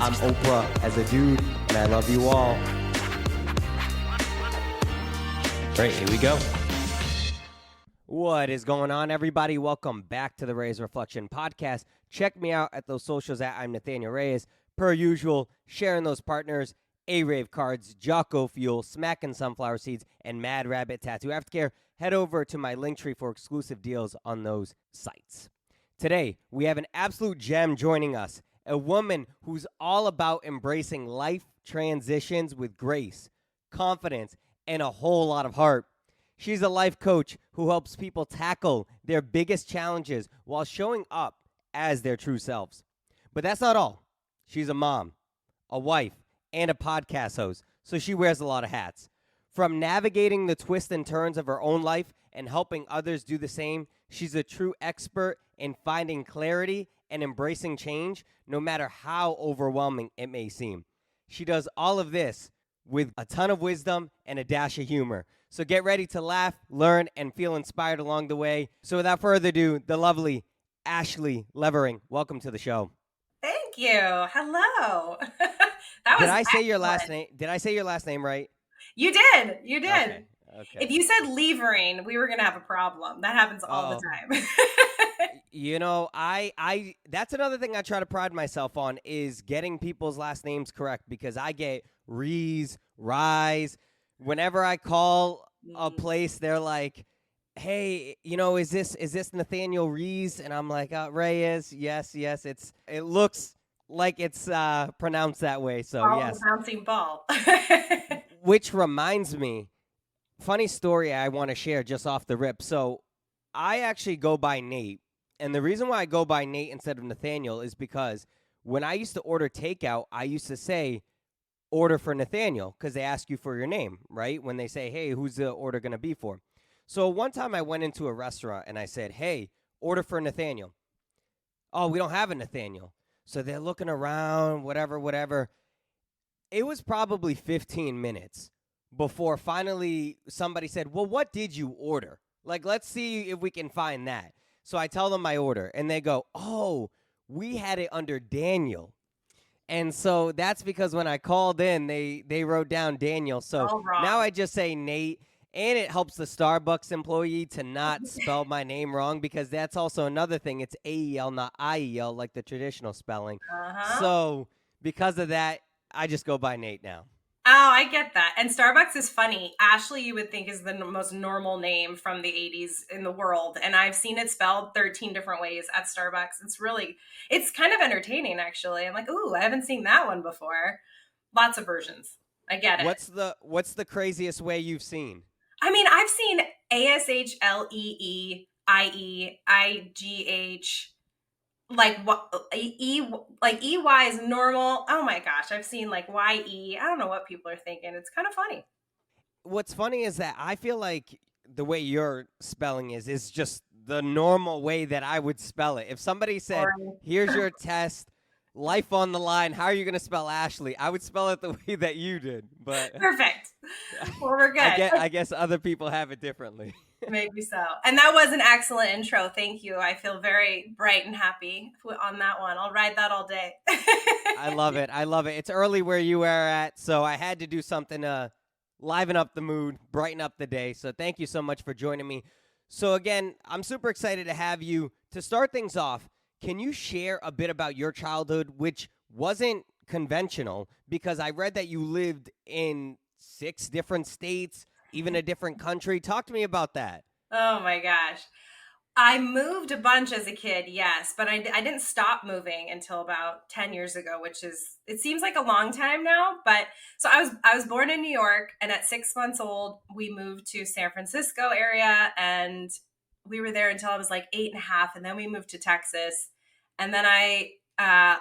I'm Oprah as a dude, and I love you all. All right, here we go. What is going on, everybody? Welcome back to the Reyes Reflection Podcast. Check me out at those socials at I'm Nathaniel Reyes. Per usual, sharing those partners, A-Rave Cards, Jocko Fuel, Smackin' Sunflower Seeds, and Mad Rabbit Tattoo Aftercare. Head over to my Linktree for exclusive deals on those sites. Today, we have an absolute gem joining us, a woman who's all about embracing life transitions with grace, confidence, and a whole lot of heart. She's a life coach who helps people tackle their biggest challenges while showing up as their true selves. But that's not all. She's a mom, a wife, and a podcast host, so she wears a lot of hats. From navigating the twists and turns of her own life and helping others do the same, she's a true expert in finding clarity and embracing change, no matter how overwhelming it may seem. She does all of this with a ton of wisdom and a dash of humor. So get ready to laugh, learn, and feel inspired along the way. So without further ado, the lovely Ashley Levering, welcome to the show. Thank you. Hello. Did I say your last name? Did I say your last name right? You did. You did. Okay. If you said Levering, we were going to have a problem. That happens all the time. You know, I that's another thing I try to pride myself on is getting people's last names correct, because I get Reyes, Rise. Whenever I call a place, they're like, "Hey, you know, is this Nathaniel Reyes?" And I'm like, "Reyes, yes, it looks like it's pronounced that way." So yes, bouncing ball. Which reminds me, funny story I want to share just off the rip. So I actually go by Nate, and the reason why I go by Nate instead of Nathaniel is because when I used to order takeout, I used to say, "Order for Nathaniel," because they ask you for your name, right? When they say, "Hey, who's the order going to be for?" So one time I went into a restaurant and I said, "Hey, order for Nathaniel." "Oh, we don't have a Nathaniel." So they're looking around, whatever. It was probably 15 minutes before finally somebody said, "Well, what did you order? Like, let's see if we can find that." So I tell them my order, and they go, "Oh, we had it under Daniel." And so that's because when I called in, they wrote down Daniel. So now I just say Nate, and it helps the Starbucks employee to not spell my name wrong, because that's also another thing. It's A-E-L, not I-E-L, like the traditional spelling. So because of that, I just go by Nate now. Oh, I get that. And Starbucks is funny. Ashley, you would think, is the most normal name from the 80s in the world. And I've seen it spelled 13 different ways at Starbucks. It's kind of entertaining, actually. I'm like, ooh, I haven't seen that one before. Lots of versions. I get it. What's the craziest way you've seen? I mean, I've seen ASHLEEIEIGH, like what EY is normal. Oh my gosh, I've seen like YE. I don't know what people are thinking. It's kind of funny. What's funny is that I feel like the way you're spelling is just the normal way that I would spell it. If somebody said, "Here's your test, life on the line, how are you going to spell Ashley?" I would spell it the way that you did. But perfect. Well, we're good. I guess other people have it differently. Maybe so. And that was an excellent intro. Thank you. I feel very bright and happy on that one. I'll ride that all day. I love it. It's early where you are at, so I had to do something to liven up the mood, brighten up the day. So thank you so much for joining me. So again, I'm super excited to have you. To start things off, can you share a bit about your childhood, which wasn't conventional, because I read that you lived in 6 different states, even a different country. Talk to me about that. Oh my gosh. I moved a bunch as a kid, yes, but I didn't stop moving until about 10 years ago, it seems like a long time now. But so I was born in New York, and at 6 months old, we moved to San Francisco area, and we were there until I was like 8.5. And then we moved to Texas, and then I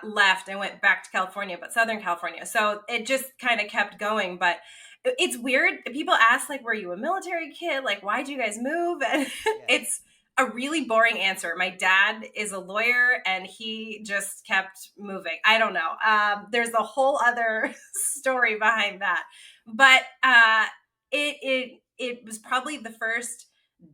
left and went back to California, but Southern California. So it just kind of kept going. But it's weird. People ask, like, were you a military kid? Like, why'd you guys move? And it's a really boring answer. My dad is a lawyer, and he just kept moving. I don't know. There's a whole other story behind that. But it was probably the first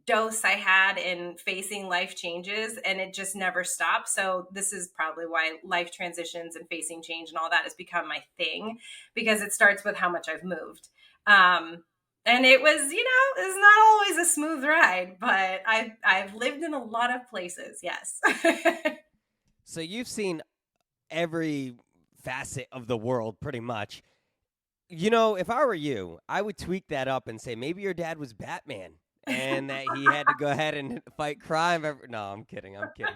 dose I had in facing life changes, and it just never stopped. So this is probably why life transitions and facing change and all that has become my thing, because it starts with how much I've moved. And it was, it's not always a smooth ride, but I've lived in a lot of places. Yes. So you've seen every facet of the world pretty much. If I were you, I would tweak that up and say maybe your dad was Batman and that he had to go ahead and fight crime. No, I'm kidding. I'm kidding.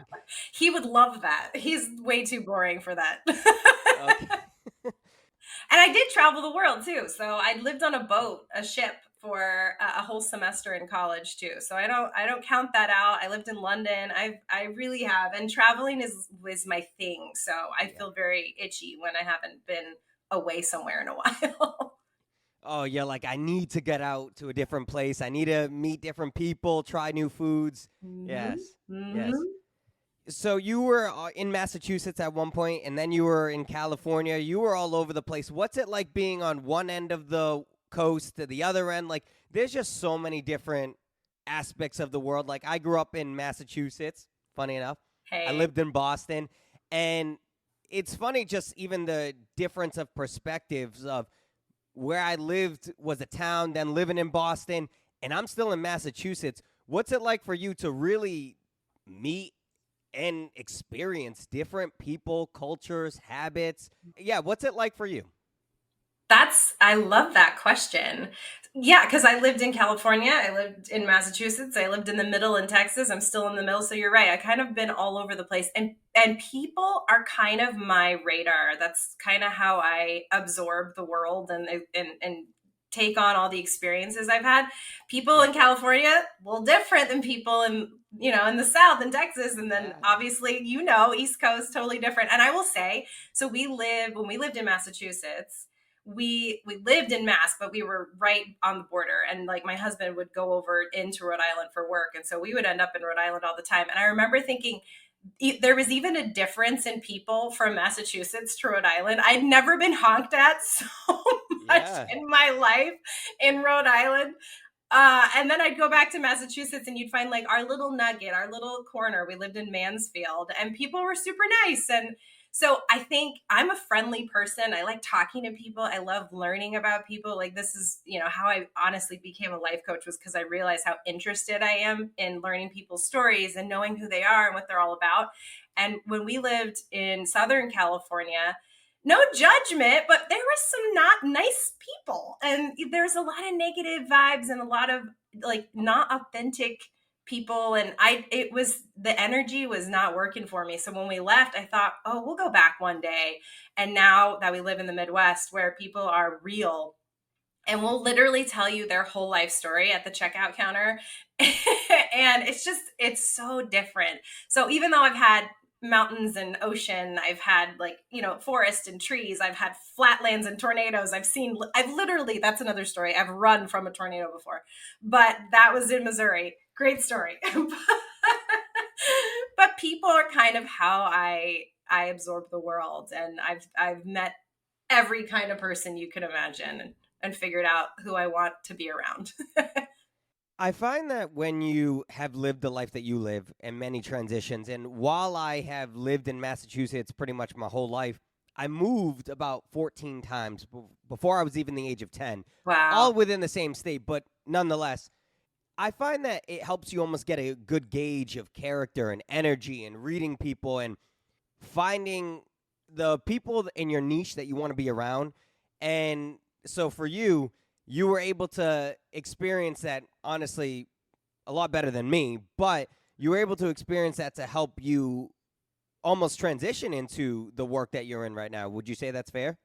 He would love that. He's way too boring for that. Okay. And I did travel the world too. So I lived on a ship for a whole semester in college too. So I don't count that out. I lived in London. I really have, and traveling is my thing. So I feel very itchy when I haven't been away somewhere in a while. Oh, yeah, like I need to get out to a different place. I need to meet different people, try new foods. Mm-hmm. Yes. Mm-hmm. Yes. So you were in Massachusetts at one point, and then you were in California. You were all over the place. What's it like being on one end of the coast to the other end? Like, there's just so many different aspects of the world. Like, I grew up in Massachusetts, funny enough. I Hey. lived in Boston, and it's funny just even the difference of perspectives of where I lived was a town, then living in Boston, and I'm still in Massachusetts. What's it like for you to really meet and experience different people, cultures, habits? Yeah, what's it like for you? I love that question. Yeah, because I lived in California, I lived in Massachusetts, I lived in the middle in Texas. I'm still in the middle, so you're right. I kind of been all over the place, and people are kind of my radar. That's kind of how I absorb the world and take on all the experiences I've had. People Yeah. in California, a little different than people in the South in Texas, and then Yeah. obviously East Coast, totally different. And I will say, so when we lived in Massachusetts, we lived in Mass, but we were right on the border. And like my husband would go over into Rhode Island for work. And so we would end up in Rhode Island all the time. And I remember thinking there was even a difference in people from Massachusetts to Rhode Island. I'd never been honked at so much Yeah. in my life in Rhode Island. And then I'd go back to Massachusetts and you'd find like our little nugget, our little corner. We lived in Mansfield and people were super nice. And so I think I'm a friendly person. I like talking to people. I love learning about people. Like this is, how I honestly became a life coach, was because I realized how interested I am in learning people's stories and knowing who they are and what they're all about. And when we lived in Southern California, no judgment, but there were some not nice people. And there's a lot of negative vibes and a lot of like not authentic people. And the energy was not working for me. So when we left, I thought, oh, we'll go back one day. And now that we live in the Midwest where people are real and will literally tell you their whole life story at the checkout counter. And it's so different. So even though I've had mountains and ocean, I've had forest and trees, I've had flatlands and tornadoes, I've literally, that's another story, I've run from a tornado before, but that was in Missouri. Great story. But people are kind of how I absorb the world, and I've met every kind of person you can imagine, and figured out who I want to be around. I find that when you have lived the life that you live and many transitions, and while I have lived in Massachusetts pretty much my whole life, I moved about 14 times before I was even the age of 10, all Wow. within the same state. But nonetheless, I find that it helps you almost get a good gauge of character and energy and reading people and finding the people in your niche that you want to be around. And so for you, you were able to experience that honestly a lot better than me, but you were able to experience that to help you almost transition into the work that you're in right now. Would you say that's fair?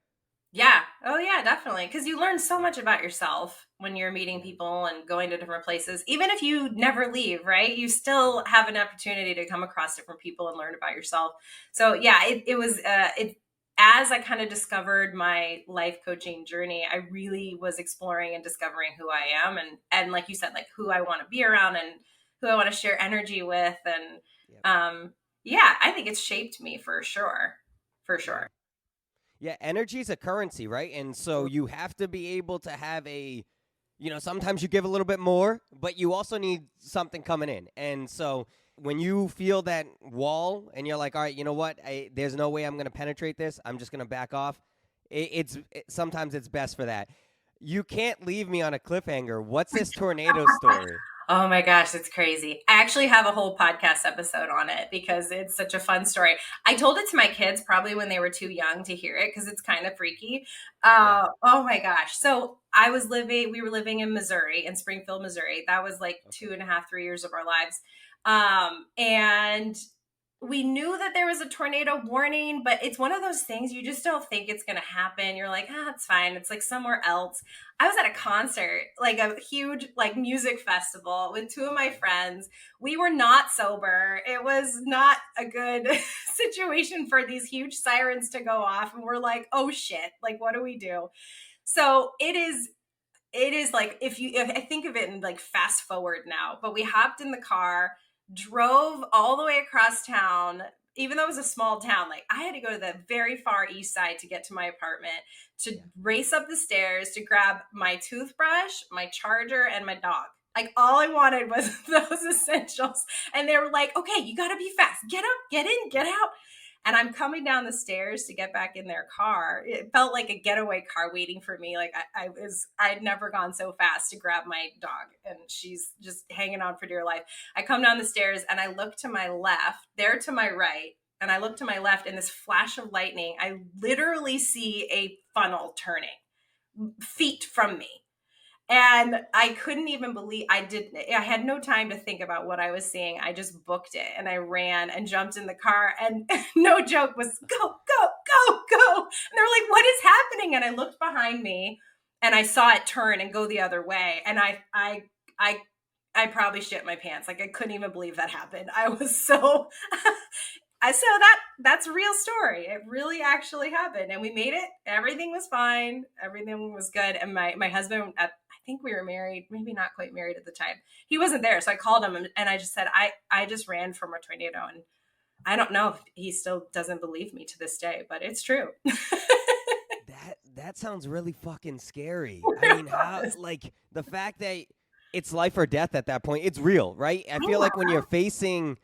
Yeah. Oh, yeah, definitely. Because you learn so much about yourself when you're meeting Yeah. people and going to different places. Even if you never leave, right? You still have an opportunity to come across different people and learn about yourself. So, yeah, it was, as I kind of discovered my life coaching journey, I really was exploring and discovering who I am. And like you said, like who I want to be around and who I want to share energy with. And Yeah. yeah, I think it's shaped me for sure. For Yeah. sure. Yeah, energy is a currency, right? And so you have to be able to have a sometimes you give a little bit more, but you also need something coming in. And so when you feel that wall and you're like, all right, you know what? There's no way I'm going to penetrate this. I'm just going to back off. Sometimes it's best for that. You can't leave me on a cliffhanger. What's this tornado story? Oh my gosh, it's crazy. I actually have a whole podcast episode on it because it's such a fun story. I told it to my kids probably when they were too young to hear it because it's kind of freaky. Yeah. Oh my gosh. So we were living in Missouri, in Springfield, Missouri. That was like 2.5, 3 years of our lives. And we knew that there was a tornado warning, but it's one of those things you just don't think it's going to happen. You're like, it's fine. It's like somewhere else. I was at a concert, like a huge like music festival with two of my friends. We were not sober. It was not a good situation for these huge sirens to go off. And we're like, oh shit, like, what do we do? So it is like, if I think of it in like fast forward now, but we hopped in the car, drove all the way across town, even though it was a small town. Like, I had to go to the very far east side to get to my apartment, to race up the stairs to grab my toothbrush, my charger, and my dog. Like, all I wanted was those essentials. And they were like, okay, you got to be fast. Get up, get in, get out. And I'm coming down the stairs to get back in their car. It felt like a getaway car waiting for me. Like, I'd never gone so fast to grab my dog, and she's just hanging on for dear life. I come down the stairs and I look to my left, they're to my right. And I look to my left, and this flash of lightning, I literally see a funnel turning feet from me. And I couldn't even believe I had no time to think about what I was seeing. I just booked it and I ran and jumped in the car, and no joke was go, go, go, go. And they were like, what is happening? And I looked behind me and I saw it turn and go the other way. And I probably shit my pants. Like, I couldn't even believe that happened. I was so that's a real story. It really actually happened, and we made it. Everything was fine. Everything was good. And my husband, I think we were married, maybe not quite married at the time. He wasn't there. So I called him and I just said, I just ran from a tornado. And I don't know if he still doesn't believe me to this day, but it's true. That sounds really fucking scary. I mean, how, like, the fact that it's life or death at that point, it's real, right? I feel like when you're facing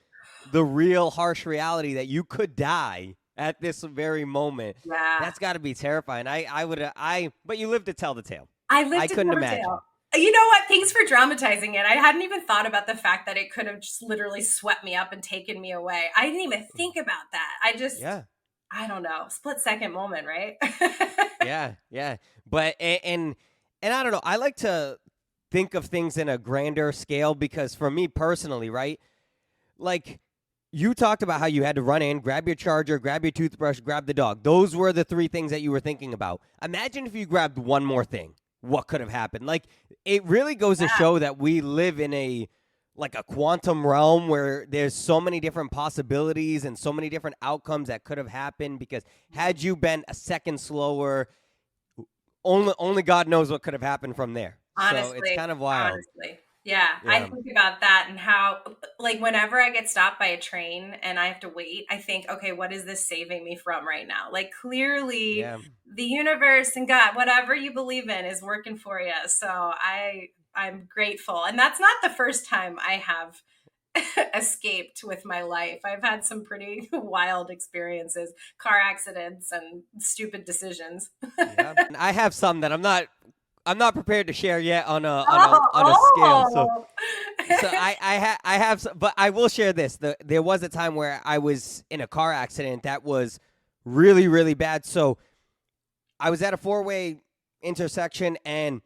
the real harsh reality that you could die at this very moment, that's got to be terrifying. But you lived to tell the tale. I couldn't imagine. You know what? Thanks for dramatizing it. I hadn't even thought about the fact that it could have just literally swept me up and taken me away. I didn't even think about that. I don't know, split second moment, right? Yeah. But, and I don't know, I like to think of things in a grander scale, because for me personally, right? Like, you talked about how you had to run in, grab your charger, grab your toothbrush, grab the dog. Those were the three things that you were thinking about. Imagine if you grabbed one more thing. What could have happened? Like, it really goes to show that we live in a quantum realm where there's so many different possibilities and so many different outcomes that could have happened, because had you been a second slower, only God knows what could have happened from there. Honestly, so it's kind of wild. Honestly. Yeah, I think about that and how, like, whenever I get stopped by a train and I have to wait, I think, okay, what is this saving me from right now? Like, clearly the universe and God, whatever you believe in, is working for you. So I'm grateful. And that's not the first time I have escaped with my life. I've had some pretty wild experiences, car accidents and stupid decisions. And I have some that I'm not prepared to share yet on a scale. So I have, but I will share this. There was a time where I was in a car accident that was really, really bad. So I was at a 4-way intersection, and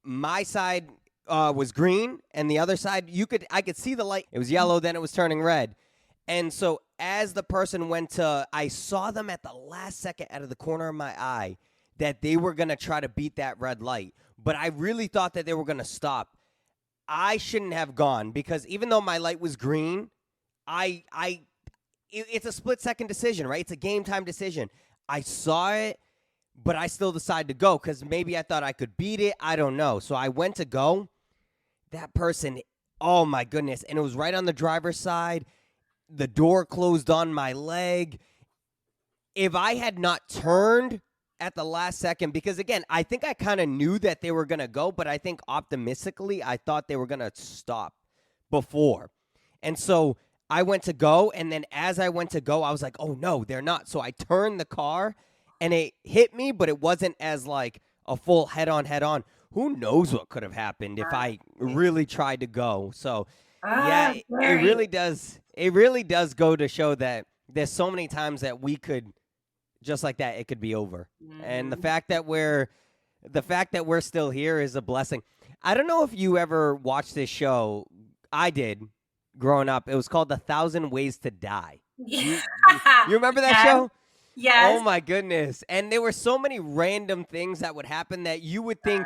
my side was green, and the other side, I could see the light. It was yellow, then it was turning red. And so as the person I saw them at the last second out of the corner of my eye, that they were going to try to beat that red light. But I really thought that they were going to stop. I shouldn't have gone, because even though my light was green, it's a split-second decision, right? It's a game-time decision. I saw it, but I still decided to go because maybe I thought I could beat it. I don't know. So I went to go. That person, oh, my goodness. And it was right on the driver's side. The door closed on my leg. If I had not turned at the last second because, again, I think I kind of knew that they were going to go, but I think optimistically I thought they were going to stop before. And so I went to go, and then as I went to go, I was like, oh, no, they're not. So I turned the car, and it hit me, but it wasn't as like a full head-on. Who knows what could have happened if I really tried to go. So, yeah, it really does. It really does go to show that there's so many times that we could, just like that, it could be over. And the fact that we're still here is a blessing. I don't know if you ever watched this show. I did growing up. It was called 1,000 Ways to Die. You remember that show? Yes. Oh my goodness. And there were so many random things that would happen that you would think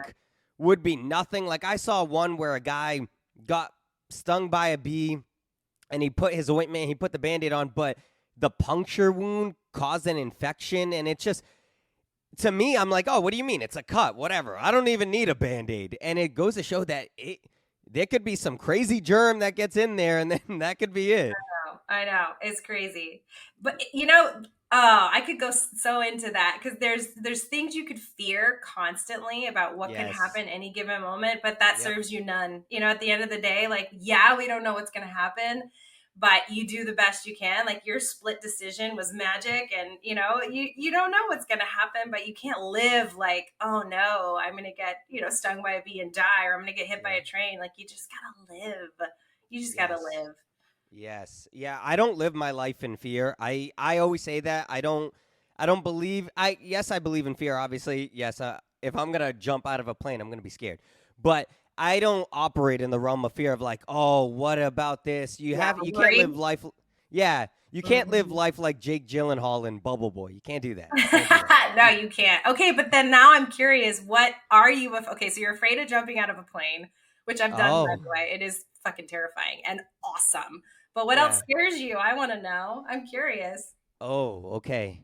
would be nothing. Like I saw one where a guy got stung by a bee and he put his ointment, he put the Band-Aid on, but the puncture wound caused an infection. And it just, to me, I'm like, oh, what do you mean? It's a cut, whatever. I don't even need a Band-Aid. And it goes to show that there could be some crazy germ that gets in there, and then that could be it. I know. It's crazy. But, I could go so into that because there's things you could fear constantly about what can happen any given moment, but that serves you none. At the end of the day, like, yeah, we don't know what's going to happen, but you do the best you can. Like your split decision was magic, and you don't know what's going to happen, but you can't live like, oh no, I'm going to get, stung by a bee and die, or I'm going to get hit by a train. Like you just got to live. You just got to live. Yes. Yeah, I don't live my life in fear. I always say that. I don't believe I believe in fear, obviously. Yes, if I'm going to jump out of a plane, I'm going to be scared. But I don't operate in the realm of fear of like, "Oh, what about this?" You can't live life. Yeah, you can't live life like Jake Gyllenhaal in Bubble Boy. You can't do that. No, you can't. Okay, but then now I'm curious, what are you okay, so you're afraid of jumping out of a plane, which I've done, by the way. It is fucking terrifying and awesome. But what else scares you? I want to know. I'm curious. Oh, okay.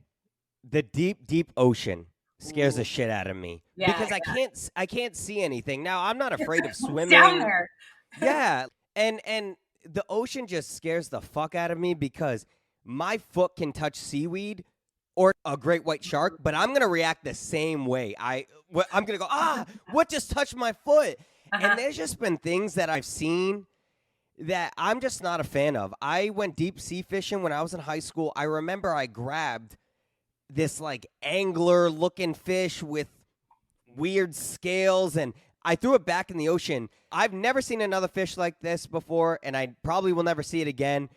The deep, deep ocean scares the shit out of me because I can't see anything. Now, I'm not afraid of swimming. Down there. Yeah. And the ocean just scares the fuck out of me because my foot can touch seaweed or a great white shark, but I'm going to react the same way. I'm going to go, what just touched my foot? And there's just been things that I've seen that I'm just not a fan of. I went deep sea fishing when I was in high school. I remember I grabbed this like angler looking fish with weird scales and I threw it back in the ocean. I've never seen another fish like this before, and I probably will never see it again.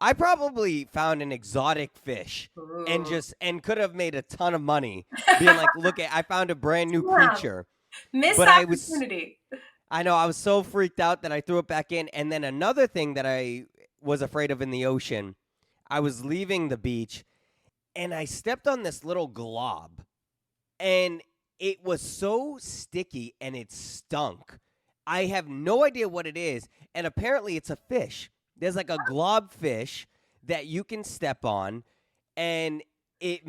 I probably found an exotic fish and could have made a ton of money being like, look, I found a brand new creature. Missed opportunity. I know, I was so freaked out that I threw it back in. And then another thing that I was afraid of in the ocean, I was leaving the beach, and I stepped on this little glob, and it was so sticky, and it stunk. I have no idea what it is, and apparently it's a fish. There's like a glob fish that you can step on, and it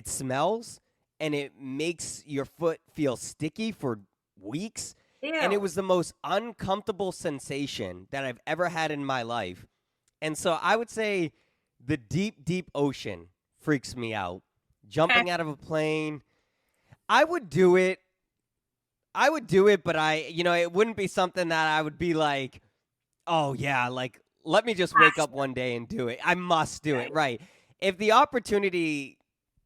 smells, and it makes your foot feel sticky for weeks. Ew. And it was the most uncomfortable sensation that I've ever had in my life. And so I would say the deep, deep ocean freaks me out. Jumping out of a plane, I would do it, but it wouldn't be something that I would be like, oh, yeah, like, let me just wake up one day and do it. I must do it, right? If the opportunity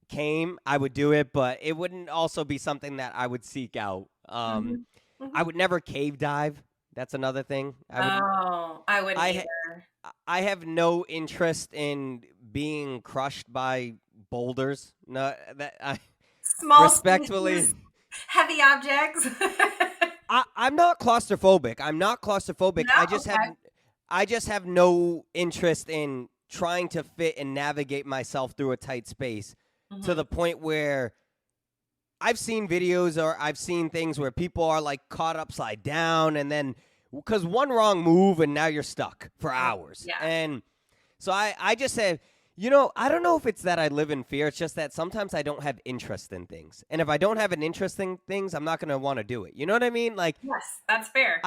came, I would do it, but it wouldn't also be something that I would seek out. I would never cave dive. That's another thing. I wouldn't either. I have no interest in being crushed by boulders. No, small, respectfully, spaces, heavy objects. I'm not claustrophobic. No, I just have no interest in trying to fit and navigate myself through a tight space to the point where I've seen videos or I've seen things where people are like caught upside down and then because one wrong move and now you're stuck for hours. Yeah. And so I just said, I don't know if it's that I live in fear. It's just that sometimes I don't have interest in things. And if I don't have an interest in things, I'm not going to want to do it. You know what I mean? Like, yes, that's fair.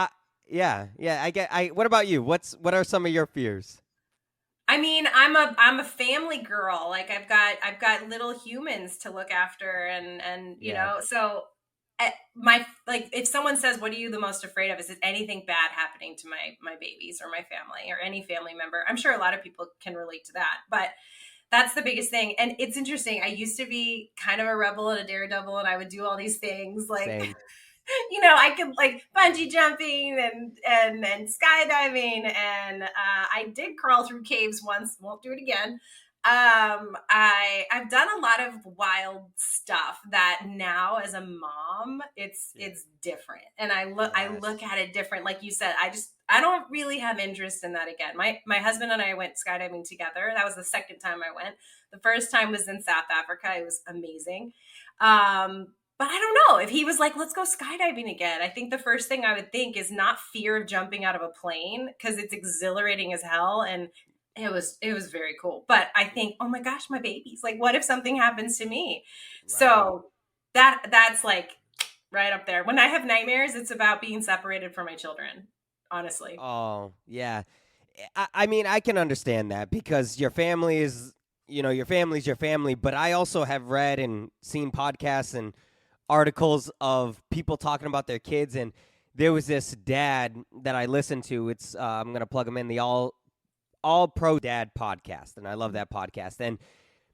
Yeah. What about you? What are some of your fears? I mean, I'm a family girl. Like I've got little humans to look after, and Yeah, so my, like, if someone says, "What are you the most afraid of?" Is it anything bad happening to my babies or my family or any family member? I'm sure a lot of people can relate to that, but that's the biggest thing. And it's interesting. I used to be kind of a rebel and a daredevil, and I would do all these things like same. I could, like, bungee jumping and skydiving, and I did crawl through caves once. Won't do it again. I've done a lot of wild stuff that now, as a mom, Yeah. it's different, and I Yes. look at it different. Like you said, I don't really have interest in that again. My husband and I went skydiving together. That was the second time I went. The first time was in South Africa. It was amazing. But I don't know if he was like, let's go skydiving again. I think the first thing I would think is not fear of jumping out of a plane, because it's exhilarating as hell. And it was very cool. But I think, oh my gosh, my babies. Like, what if something happens to me? Right. So that's like right up there. When I have nightmares, it's about being separated from my children, honestly. Oh, yeah. I mean, I can understand that because your family is, your family's your family. But I also have read and seen podcasts and articles of people talking about their kids. And there was this dad that I listened to. It's I'm gonna plug him in, the All Pro Dad podcast, and I love that podcast. And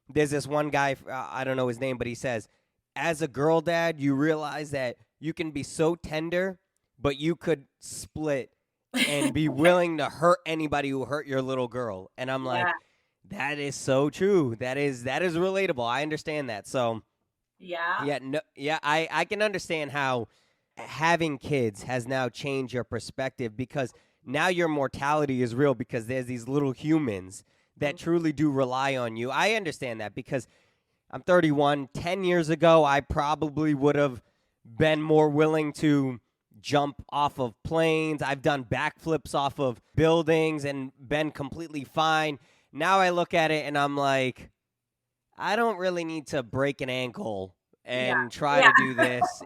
there's this one guy, I don't know his name, but he says, as a girl dad, you realize that you can be so tender, but you could split and be willing to hurt anybody who hurt your little girl. And I'm Yeah. like, that is so true. That is relatable. I understand that. So Yeah. yeah, no, yeah, I can understand how having kids has now changed your perspective because now your mortality is real because there's these little humans that truly do rely on you. I understand that because I'm 31. 10 years ago, I probably would have been more willing to jump off of planes. I've done backflips off of buildings and been completely fine. Now I look at it and I'm like, I don't really need to break an ankle Yeah. and try Yeah. to do this.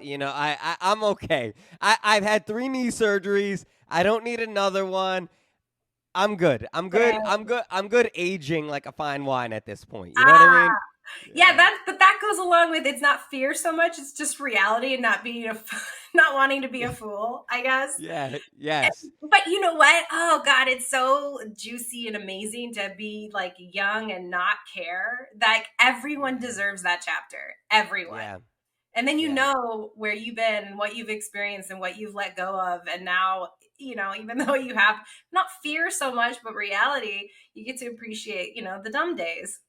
I'm okay. I've had 3 knee surgeries. I don't need another one. I'm good. I'm good. Same. I'm good. I'm good aging like a fine wine at this point. You know what I Ah, mean? yeah, Yeah. but that goes along with, it's not fear so much, it's just reality and not being not wanting to be a fool, I guess. Yeah. Yes. But you know what? Oh God, it's so juicy and amazing to be like young and not care. Like, everyone deserves that chapter. Everyone. Yeah. And then Yeah. where you've been and what you've experienced and what you've let go of. And now, even though you have not fear so much, but reality, you get to appreciate, the dumb days.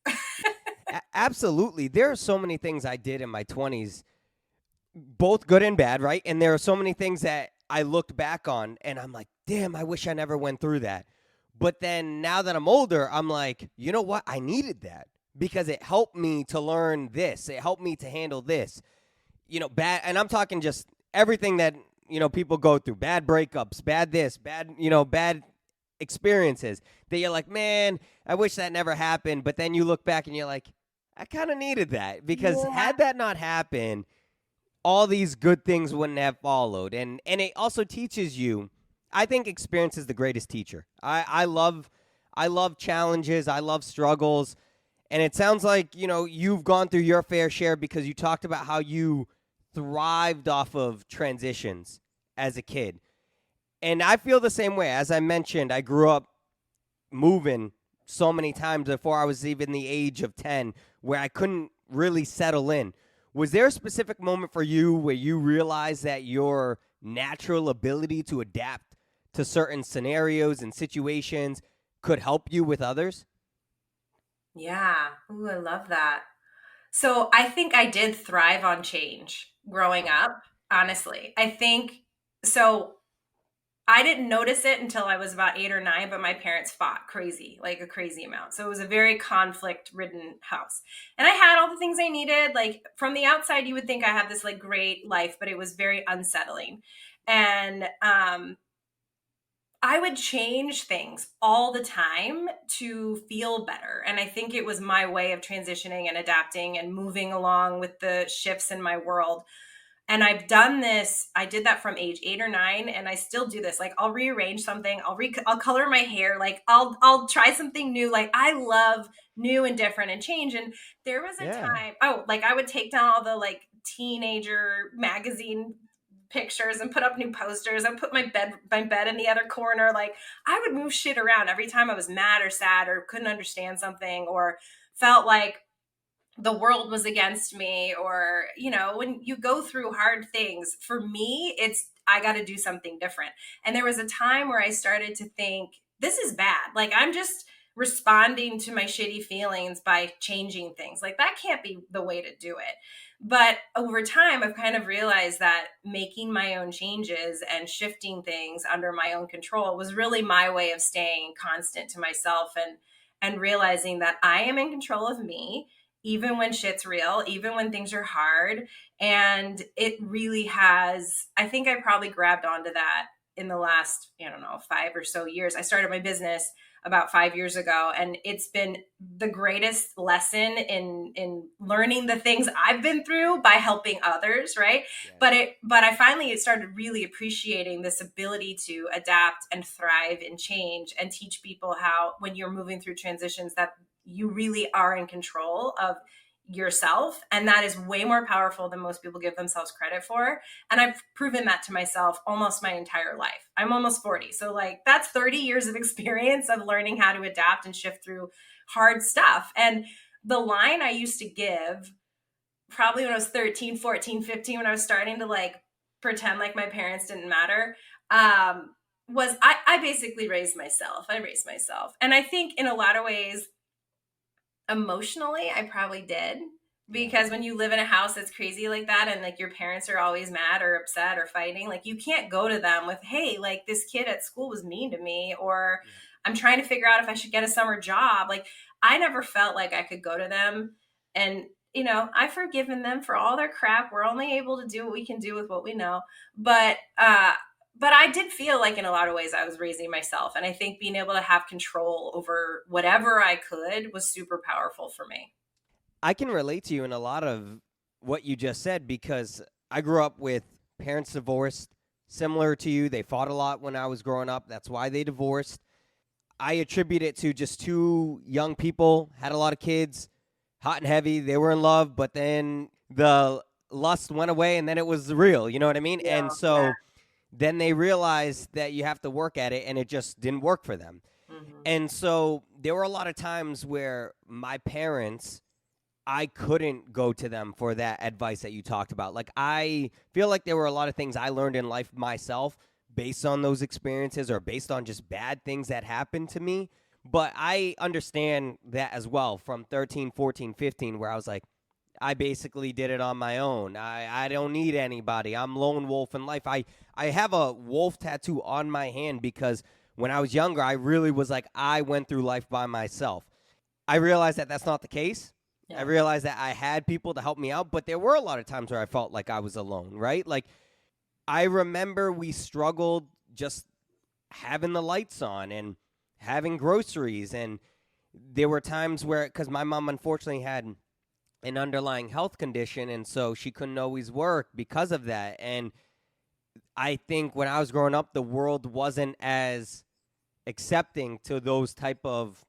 Absolutely. There are so many things I did in my 20s, both good and bad, right? And there are so many things that I looked back on and I'm like, damn, I wish I never went through that. But then now that I'm older, I'm like, you know what? I needed that because it helped me to learn this. It helped me to handle this. Bad. And I'm talking just everything that, people go through, bad breakups, bad this, bad experiences that you're like, man, I wish that never happened. But then you look back and you're like, I kind of needed that because Yeah. had that not happened, all these good things wouldn't have followed. And it also teaches you. I think experience is the greatest teacher. I love challenges. I love struggles. And it sounds like, you've gone through your fair share because you talked about how you thrived off of transitions as a kid. And I feel the same way. As I mentioned, I grew up moving so many times before I was even the age of 10 where I couldn't really settle in. Was there a specific moment for you where you realized that your natural ability to adapt to certain scenarios and situations could help you with others? Yeah. Ooh, I love that. So I think I did thrive on change growing Oh, up, honestly. I think so. I didn't notice it until I was about 8 or 9, but my parents fought crazy, like a crazy amount. So it was a very conflict ridden house. And I had all the things I needed. Like, from the outside, you would think I had this like great life, but it was very unsettling. And I would change things all the time to feel better. And I think it was my way of transitioning and adapting and moving along with the shifts in my world. And I've done this. I did that from age 8 or 9, and I still do this. Like I'll rearrange something. I'll color my hair. Like I'll try something new. Like I love new and different and change. And there was a Yeah. time, like I would take down all the like teenager magazine pictures and put up new posters and put my bed in the other corner. Like I would move shit around every time I was mad or sad or couldn't understand something or felt like the world was against me, or when you go through hard things, for me it's I got to do something different. And there was a time where I started to think, this is bad, like I'm just responding to my shitty feelings by changing things. Like that can't be the way to do it. But over time I've kind of realized that making my own changes and shifting things under my own control was really my way of staying constant to myself, and realizing that I am in control of me, even when shit's real, even when things are hard. And it really has, I think I probably grabbed onto that in the last, I don't know, 5 or so years. I started my business about 5 years ago, and it's been the greatest lesson in learning the things I've been through by helping others, right? Yes. But I finally started really appreciating this ability to adapt and thrive and change and teach people how, when you're moving through transitions, that you really are in control of yourself. And that is way more powerful than most people give themselves credit for. And I've proven that to myself almost my entire life. I'm almost 40. So like that's 30 years of experience of learning how to adapt and shift through hard stuff. And the line I used to give probably when I was 13, 14, 15, when I was starting to like pretend like my parents didn't matter, was I basically raised myself. I raised myself. And I think in a lot of ways, emotionally I probably did, Yeah. because when you live in a house that's crazy like that, and like your parents are always mad or upset or fighting, like you can't go to them with, hey, like this kid at school was mean to me, or Yeah. I'm trying to figure out if I should get a summer job. Like I never felt like I could go to them and, I've forgiven them for all their crap. We're only able to do what we can do with what we know. But I did feel like in a lot of ways I was raising myself. And I think being able to have control over whatever I could was super powerful for me. I can relate to you in a lot of what you just said because I grew up with parents divorced, similar to you. They fought a lot when I was growing up. That's why they divorced. I attribute it to just two young people, had a lot of kids, hot and heavy. They were in love, but then the lust went away and then it was real. You know what I mean? Yeah. And so then they realized that you have to work at it and it just didn't work for them. Mm-hmm. And so there were a lot of times where my parents, I couldn't go to them for that advice that you talked about. Like, I feel like there were a lot of things I learned in life myself based on those experiences or based on just bad things that happened to me. But I understand that as well from 13, 14, 15, where I was like, I basically did it on my own. I don't need anybody. I'm lone wolf in life. I have a wolf tattoo on my hand because when I was younger, I really was like, I went through life by myself. I realized that that's not the case. I Yeah. realized that I had people to help me out, but there were a lot of times where I felt like I was alone, right? Like, I remember we struggled just having the lights on and having groceries. And there were times where, because my mom unfortunately had an underlying health condition, and so she couldn't always work because of that. And I think when I was growing up, the world wasn't as accepting to those type of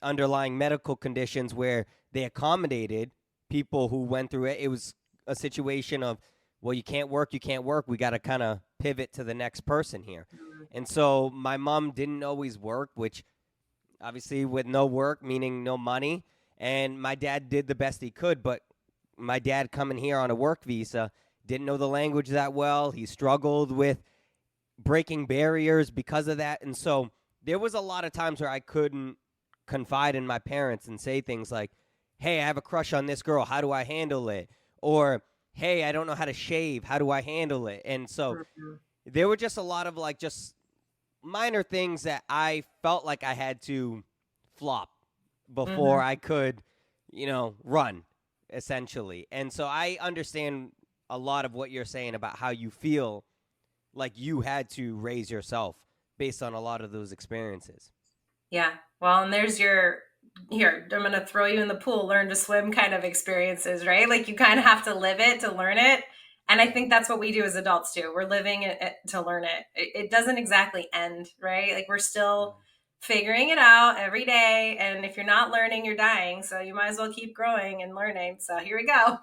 underlying medical conditions where they accommodated people who went through it. It was a situation of, well, you can't work, you can't work. We got to kind of pivot to the next person here. And so my mom didn't always work, which obviously with no work, meaning no money. And my dad did the best he could, but my dad coming here on a work visa didn't know the language that well. He struggled with breaking barriers because of that. And so there was a lot of times where I couldn't confide in my parents and say things like, hey, I have a crush on this girl. How do I handle it? Or, hey, I don't know how to shave. How do I handle it? And so Mhm. there were just a lot of like just minor things that I felt like I had to flop before Mhm. I could, run essentially. And so I understand a lot of what you're saying about how you feel like you had to raise yourself based on a lot of those experiences. Yeah. Well, and there's your, here, I'm going to throw you in the pool, learn to swim kind of experiences, right? Like you kind of have to live it to learn it. And I think that's what we do as adults too. We're living it to learn it. It doesn't exactly end, right? Like we're still figuring it out every day. And if you're not learning, you're dying. So you might as well keep growing and learning. So here we go.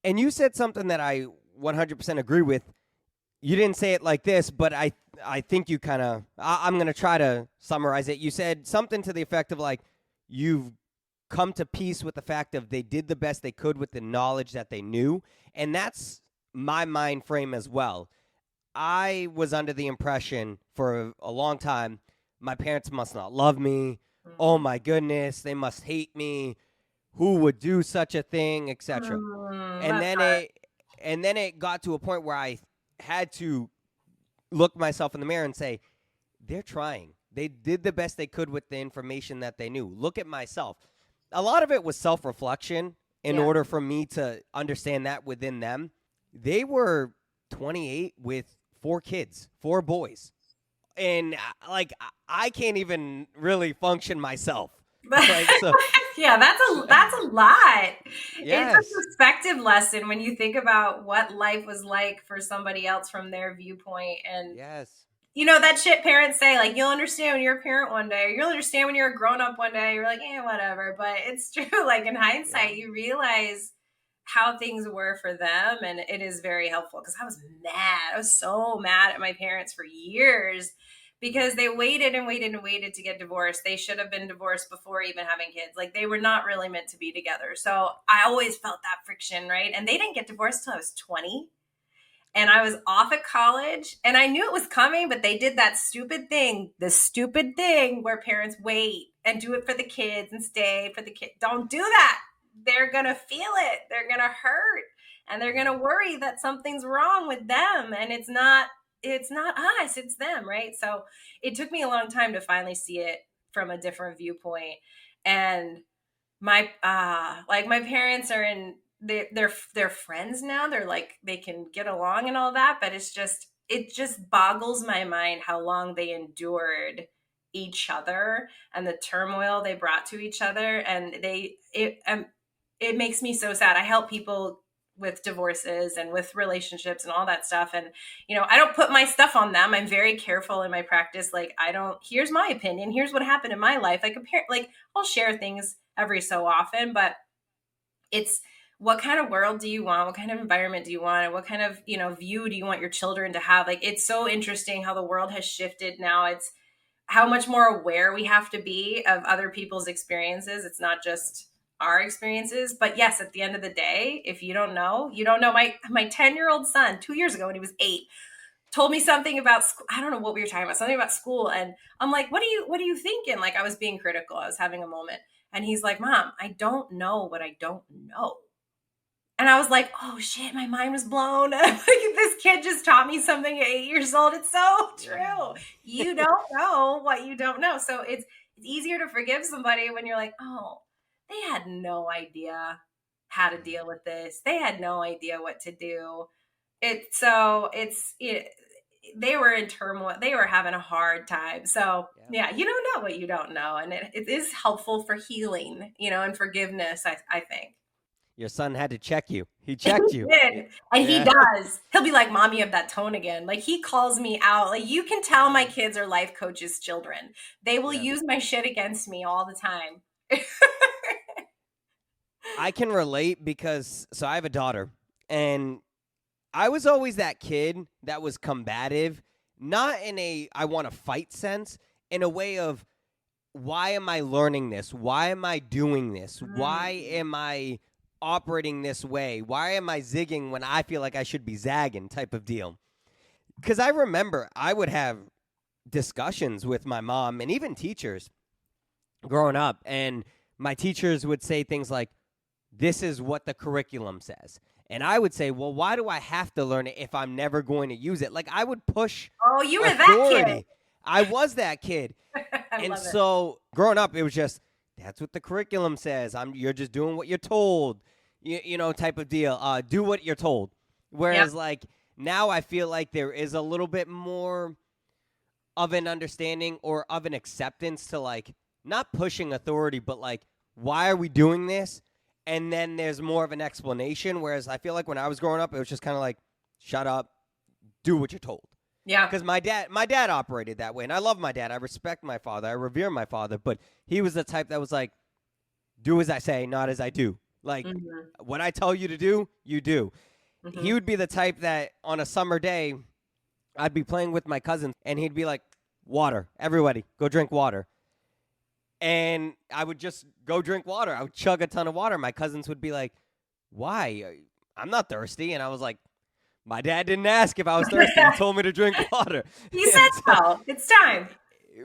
And you said something that I 100% agree with. You didn't say it like this, but I think you kind of, I'm going to try to summarize it. You said something to the effect of like, you've come to peace with the fact of they did the best they could with the knowledge that they knew. And that's my mind frame as well. I was under the impression for a long time, my parents must not love me. Oh my goodness, they must hate me. Who would do such a thing, etc. And then it got to a point where I had to look myself in the mirror and say, they're trying. They did the best they could with the information that they knew. Look at myself. A lot of it was self-reflection in order for me to understand that within them. They were 28 with 4 kids, 4 boys. And like, I can't even really function myself. Like, so, yeah, that's a lot. yes. It's a perspective lesson when you think about what life was like for somebody else from their viewpoint. And yes. you know, that shit parents say, like, you'll understand when you're a parent one day, or you'll understand when you're a grown up one day. You're like, whatever. But it's true. Like in hindsight, you realize how things were for them. And it is very helpful because I was mad. I was so mad at my parents for years because they waited and waited and waited to get divorced. They should have been divorced before even having kids. Like they were not really meant to be together. So I always felt that friction, right? And they didn't get divorced till I was 20. And I was off at college and I knew it was coming, but they did that stupid thing, the stupid thing where parents wait and do it for the kids and stay for the kids. Don't do that. They're going to feel it. They're going to hurt and they're going to worry that something's wrong with them. And it's not us, it's them. Right. So it took me a long time to finally see it from a different viewpoint. And my parents are in, they're friends now. They're like, they can get along and all that, but it just boggles my mind how long they endured each other and the turmoil they brought to each other. And it makes me so sad. I help people with divorces and with relationships and all that stuff. And, you know, I don't put my stuff on them. I'm very careful in my practice. Like, here's my opinion. Here's what happened in my life. I'll share things every so often, but it's, what kind of world do you want? What kind of environment do you want? And what kind of, view do you want your children to have? Like, it's so interesting how the world has shifted now. It's how much more aware we have to be of other people's experiences. It's not just our experiences, but yes, at the end of the day, if you don't know, you don't know. My 10-year-old son 2 years ago when he was 8 told me something about school. I don't know what we were talking about, something about school. And I'm like, what are you thinking? Like I was being critical. I was having a moment. And he's like, Mom, I don't know what I don't know. And I was like, oh shit, my mind was blown. Like, this kid just taught me something at 8 years old. It's so true. You don't know what you don't know. So it's easier to forgive somebody when you're like, oh, they had no idea how to deal with this. They had no idea what to do. They were in turmoil. They were having a hard time. So yeah, you don't know what you don't know. And it is helpful for healing, and forgiveness, I think. Your son had to check you. He checked you. He did. And he does. He'll be like, Mom, you have that tone again. Like he calls me out. Like you can tell my kids are life coaches' children. They will use my shit against me all the time. I can relate because, so I have a daughter and I was always that kid that was combative, not in a I want to fight sense, in a way of why am I learning this? Why am I doing this? Why am I operating this way? Why am I zigging when I feel like I should be zagging type of deal? Because I remember I would have discussions with my mom and even teachers growing up, and my teachers would say things like, this is what the curriculum says. And I would say, well, why do I have to learn it if I'm never going to use it? Like, I would push Oh, you were authority. that kid. I was that kid. And so growing up, it was just, that's what the curriculum says. You're just doing what you're told, type of deal. Do what you're told. Whereas, like, now I feel like there is a little bit more of an understanding or of an acceptance to, like, not pushing authority, but, like, why are we doing this? and then there's more of an explanation, whereas I feel like when I was growing up, it was just kind of like, shut up, do what you're told. Yeah. Because my dad operated that way, and I love my dad. I respect my father. I revere my father, but he was the type that was like, do as I say, not as I do. Like, what I tell you to do, you do. He would be the type that on a summer day, I'd be playing with my cousins, and he'd be like, water, everybody, go drink water. And I would just go drink water. I would chug a ton of water. My cousins would be like, why? I'm not thirsty. And I was like, my dad didn't ask if I was thirsty. He told me to drink water. He said so. It's time.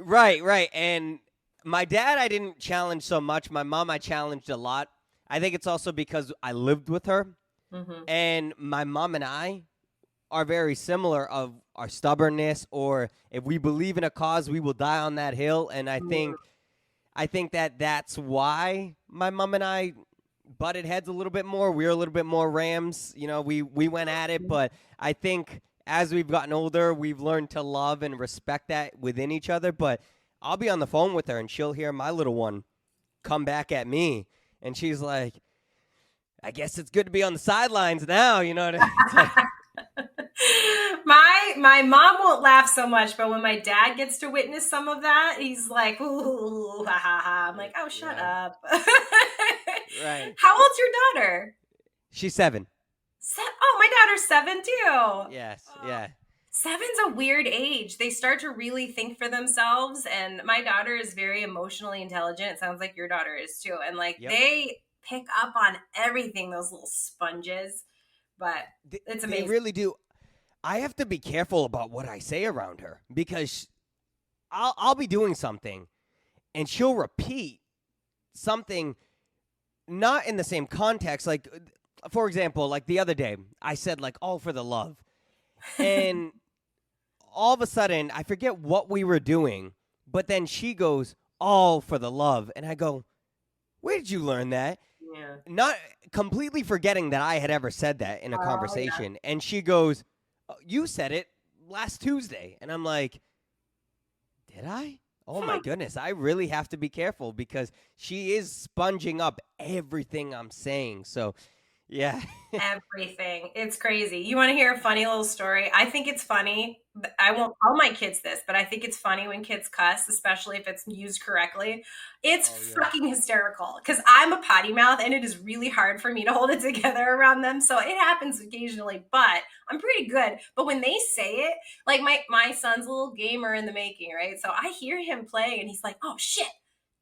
Right. And my dad, I didn't challenge so much. My mom, I challenged a lot. I think it's also because I lived with her. And my mom and I are very similar of our stubbornness, or if we believe in a cause, we will die on that hill. And I think that that's why my mom and I butted heads a little bit more. We were a little bit more Rams. You know, we went at it, but I think as we've gotten older, we've learned to love and respect that within each other. But I'll be on the phone with her, and she'll hear my little one come back at me, and she's like, I guess it's good to be on the sidelines now, you know what I mean? My mom won't laugh so much, but when my dad gets to witness some of that, he's like, ooh, ha ha ha. I'm like, oh, shut up. Right. How old's your daughter? She's 7. Oh, my daughter's 7 too. Yes, yeah. 7's a weird age. They start to really think for themselves, and my daughter is very emotionally intelligent. It sounds like your daughter is too. And like they pick up on everything, those little sponges. But it's amazing. They really do. I have to be careful about what I say around her, because I'll be doing something and she'll repeat something not in the same context. Like, for example, like the other day, I said like, all for the love. And all of a sudden, I forget what we were doing, but then she goes, all for the love. And I go, where did you learn that? Yeah. Not completely forgetting that I had ever said that in a conversation. Yeah. And she goes, oh, you said it last Tuesday. And I'm like, did I? Oh, my goodness. I really have to be careful, because she is sponging up everything I'm saying. So, yeah. Everything. It's crazy. You want to hear a funny little story? I think it's funny. I won't tell my kids this, but I think it's funny when kids cuss, especially if it's used correctly. It's fucking hysterical, because I'm a potty mouth, and it is really hard for me to hold it together around them. So it happens occasionally, but I'm pretty good. But when they say it, like my son's a little gamer in the making, right? So I hear him playing, and he's like, oh, shit,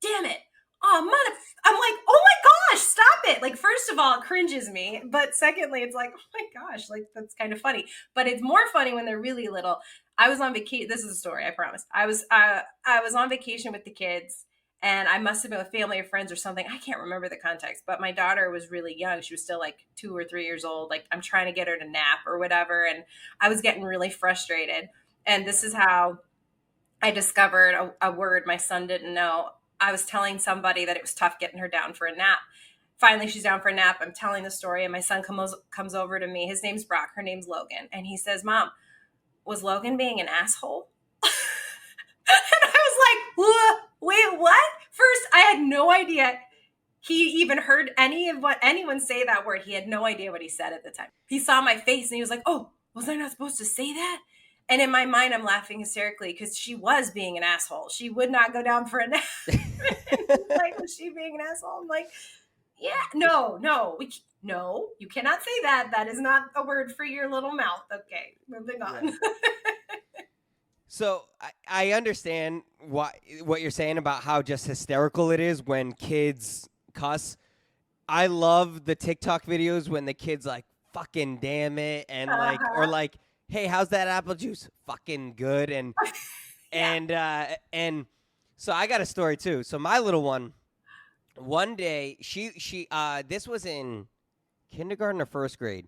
damn it. Oh, I'm like, oh my gosh, stop it. Like, first of all, it cringes me. But secondly, it's like, oh my gosh, like, that's kind of funny. But it's more funny when they're really little. I was on vacation. This is a story, I promise. I was on vacation with the kids, and I must have been with family or friends or something. I can't remember the context, but my daughter was really young. She was still like 2 or 3 years old. Like, I'm trying to get her to nap or whatever. And I was getting really frustrated. And this is how I discovered a word my son didn't know. I was telling somebody that it was tough getting her down for a nap. Finally, she's down for a nap. I'm telling the story, and my son comes over to me. His name's Brock. Her name's Logan. And he says, Mom, was Logan being an asshole? And I was like, wait, what? First, I had no idea he even heard any of what anyone say that word. He had no idea what he said at the time. He saw my face, and he was like, oh, was I not supposed to say that? And in my mind, I'm laughing hysterically, because she was being an asshole. She would not go down for a nap. Like, was she being an asshole? I'm like, yeah, no, you cannot say that. That is not a word for your little mouth. Okay, moving on. Yeah. So I understand what you're saying about how just hysterical it is when kids cuss. I love the TikTok videos when the kid's like, fucking damn it, and like, or like, hey, how's that apple juice? Fucking good. And and so I got a story too. So my little one day, she this was in kindergarten or first grade.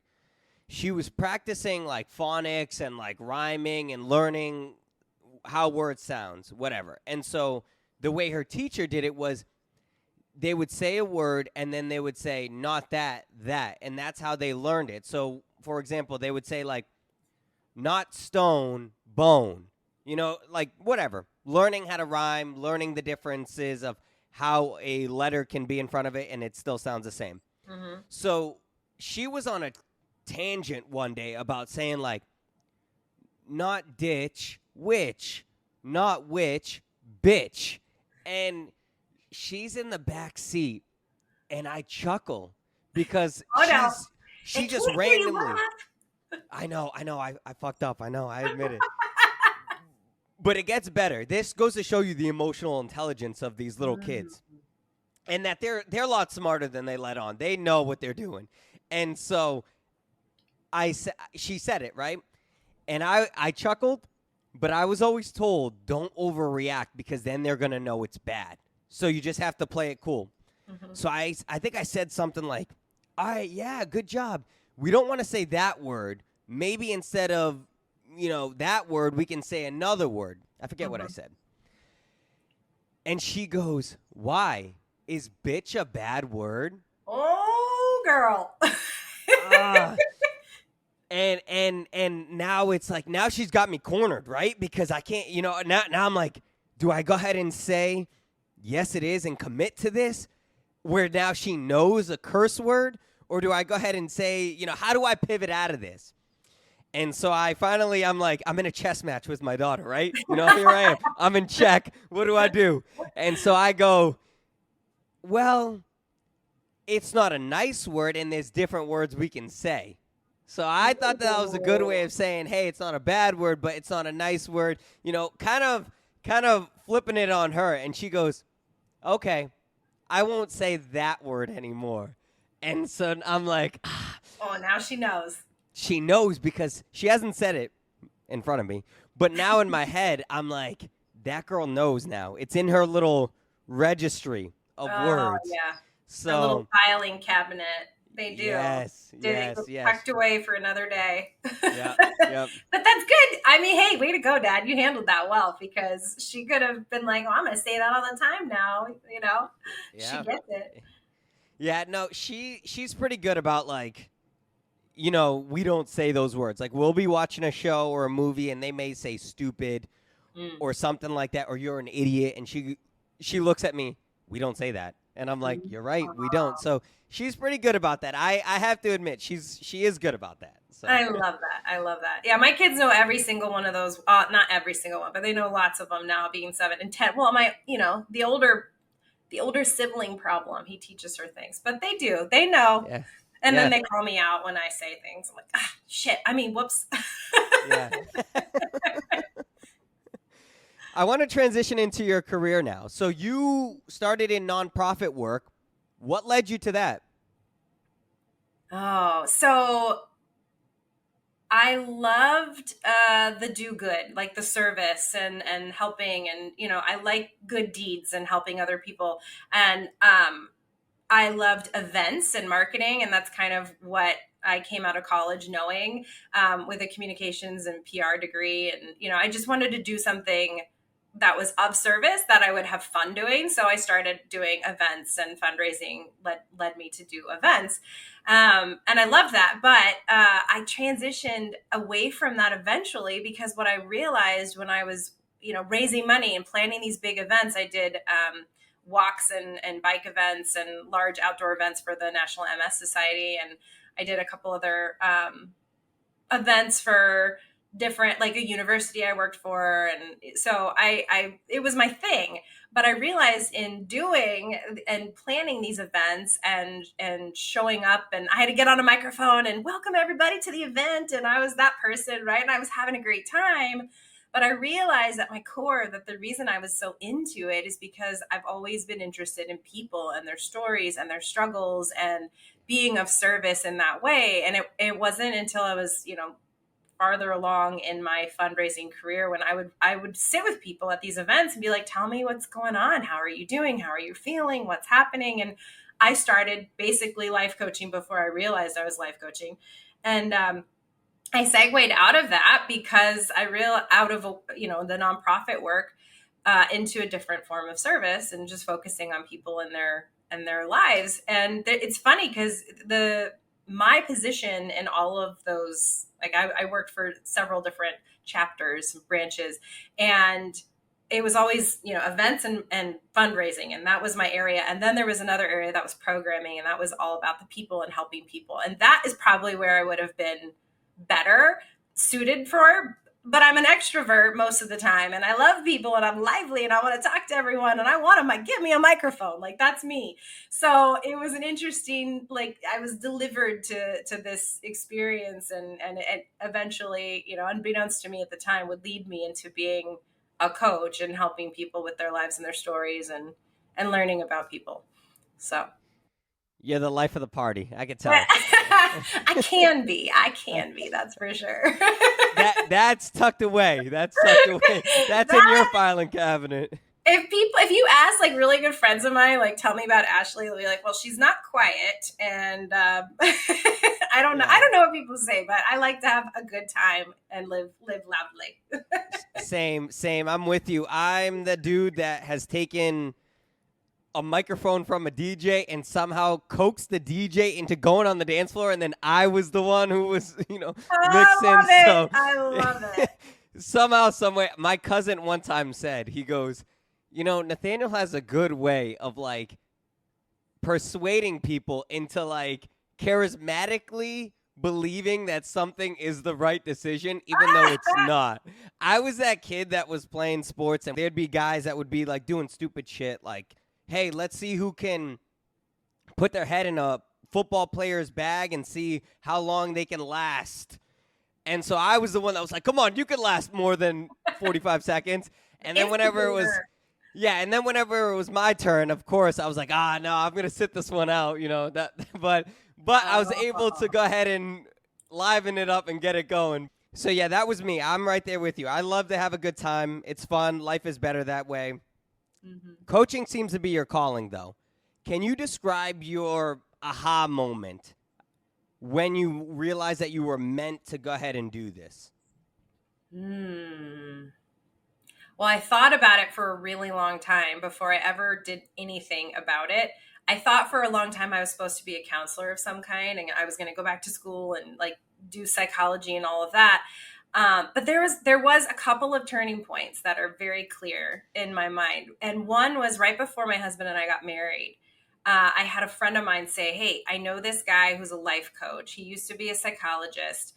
She was practicing like phonics and like rhyming and learning how words sounds, whatever. And so the way her teacher did it was they would say a word and then they would say not that, and that's how they learned it. So for example, they would say like not stone, bone, you know, like whatever. Learning how to rhyme, learning the differences of how a letter can be in front of it and it still sounds the same. Mm-hmm. So she was on a tangent one day about saying like, not ditch, which, not which, bitch. And she's in the back seat and I chuckle because Oh no, she they just can't hear you randomly, laugh. I fucked up. I know, I admit it. But it gets better. This goes to show you the emotional intelligence of these little Mm. kids. And that they're a lot smarter than they let on. They know what they're doing. And so she said it, right? And I chuckled, but I was always told don't overreact because then they're going to know it's bad. So you just have to play it cool. Mm-hmm. So I think I said something like, all right, yeah, good job. We don't want to say that word. Maybe instead of, that word, we can say another word. I forget what I Mm-hmm. said. And she goes, why? Is bitch a bad word? Oh, girl. Ah. And now it's like, now she's got me cornered, right? Because I can't, now I'm like, do I go ahead and say, yes, it is, and commit to this, where now she knows a curse word? Or do I go ahead and say, how do I pivot out of this? And so I'm like, I'm in a chess match with my daughter, right? Here I am. I'm in check. What do I do? And so I go, well, it's not a nice word, and there's different words we can say. So I thought that was a good way of saying, hey, it's not a bad word, but it's not a nice word. Kind of flipping it on her. And she goes, okay, I won't say that word anymore. And so I'm like, Oh, now she knows. she knows because she hasn't said it in front of me. But now in my head, I'm like, that girl knows now. It's in her little registry of Oh, words. yeah. A little So filing cabinet. They do. yes. It gets tucked away for another day. Yep. Yep. But that's good. I mean, hey, way to go, Dad. You handled that well because she could have been like, oh, I'm going to say that all the time now. She Yeah. gets it. Yeah. No, she's pretty good about like, we don't say those words. Like we'll be watching a show or a movie and they may say stupid Mm. or something like that, or you're an idiot, and she looks at me. We don't say that, and I'm like, you're right, we don't. So she's pretty good about that. I have to admit, she is good about that. So I love that. I love that. Yeah, my kids know every single one of those. Not every single one, but they know lots of them now, being 7 and 10. Well, the older sibling problem. He teaches her things, but they do. They know. yeah, And yeah, then they call me out when I say things. I'm like, shit. I mean, whoops. yeah. I want to transition into your career now. So you started in nonprofit work. What led you to that? Oh, so I loved the do good, like the service and helping, and I like good deeds and helping other people, and I loved events and marketing, and that's kind of what I came out of college knowing, with a communications and PR degree, and I just wanted to do something that was of service that I would have fun doing. So I started doing events, and fundraising led me to do events. And I loved that. But I transitioned away from that eventually because what I realized when I was, raising money and planning these big events, I did walks and bike events and large outdoor events for the National MS Society. And I did a couple other events for different, like a university I worked for, and so I it was my thing. But I realized in doing and planning these events and showing up, and I had to get on a microphone and welcome everybody to the event, and I was that person, right? And I was having a great time. But I realized at my core that the reason I was so into it is because I've always been interested in people and their stories and their struggles and being of service in that way. And it wasn't until I was, farther along in my fundraising career when I would sit with people at these events and be like, tell me what's going on. How are you doing? How are you feeling? What's happening? And I started basically life coaching before I realized I was life coaching. And I segued out of that because out of the nonprofit work into a different form of service and just focusing on people and their lives. And it's funny because my position in all of those, like I worked for several different chapters, branches, and it was always, events and fundraising. And that was my area. And then there was another area that was programming, and that was all about the people and helping people. And that is probably where I would have been better suited for. But I'm an extrovert most of the time, and I love people, and I'm lively, and I want to talk to everyone, and I want to give me a microphone. Like, that's me. So it was an interesting, I was delivered to this experience, and it eventually, unbeknownst to me at the time, would lead me into being a coach and helping people with their lives and their stories, and learning about people. So You're the life of the party. I can tell. I can be. That's for sure. That's tucked away. That's tucked away. That's in your filing cabinet. If you ask really good friends of mine, tell me about Ashley, they'll be like, well, she's not quiet, and I don't know. I don't know what people say, but I like to have a good time and live loudly. Same. I'm with you. I'm the dude that has taken a microphone from a DJ and somehow coaxed the DJ into going on the dance floor, and then I was the one who was, mixing. I love it. Somehow, someway, my cousin one time said, he goes, Nathaniel has a good way of persuading people into charismatically believing that something is the right decision, even though it's not. I was that kid that was playing sports, and there'd be guys that would be doing stupid shit hey, let's see who can put their head in a football player's bag and see how long they can last. And so I was the one that was like, come on, you can last more than 45 seconds. And then whenever it was my turn, of course, I was like, no, I'm going to sit this one out, but I was able to go ahead and liven it up and get it going. So yeah, that was me. I'm right there with you. I love to have a good time. It's fun. Life is better that way. Mm-hmm. Coaching seems to be your calling, though. Can you describe your aha moment when you realized that you were meant to go ahead and do this? Well, I thought about it for a really long time before I ever did anything about it. I thought for a long time I was supposed to be a counselor of some kind, and I was going to go back to school and do psychology and all of that. But there was a couple of turning points that are very clear in my mind. And one was right before my husband and I got married. I had a friend of mine say, hey, I know this guy who's a life coach. He used to be a psychologist.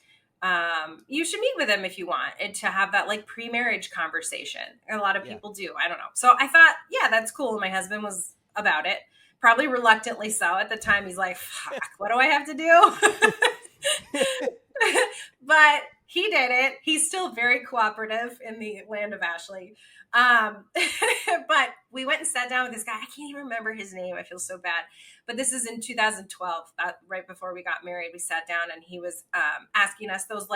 You should meet with him if you want, and to have that pre-marriage conversation. A lot of people do. I don't know. So I thought, yeah, that's cool. My husband was about it, probably reluctantly so. At the time, he's like, fuck, what do I have to do? But he did it. He's still very cooperative in the land of Ashley. But we went and sat down with this guy. I can't even remember his name. I feel so bad. But this is in 2012, right before we got married. We sat down, and he was asking us those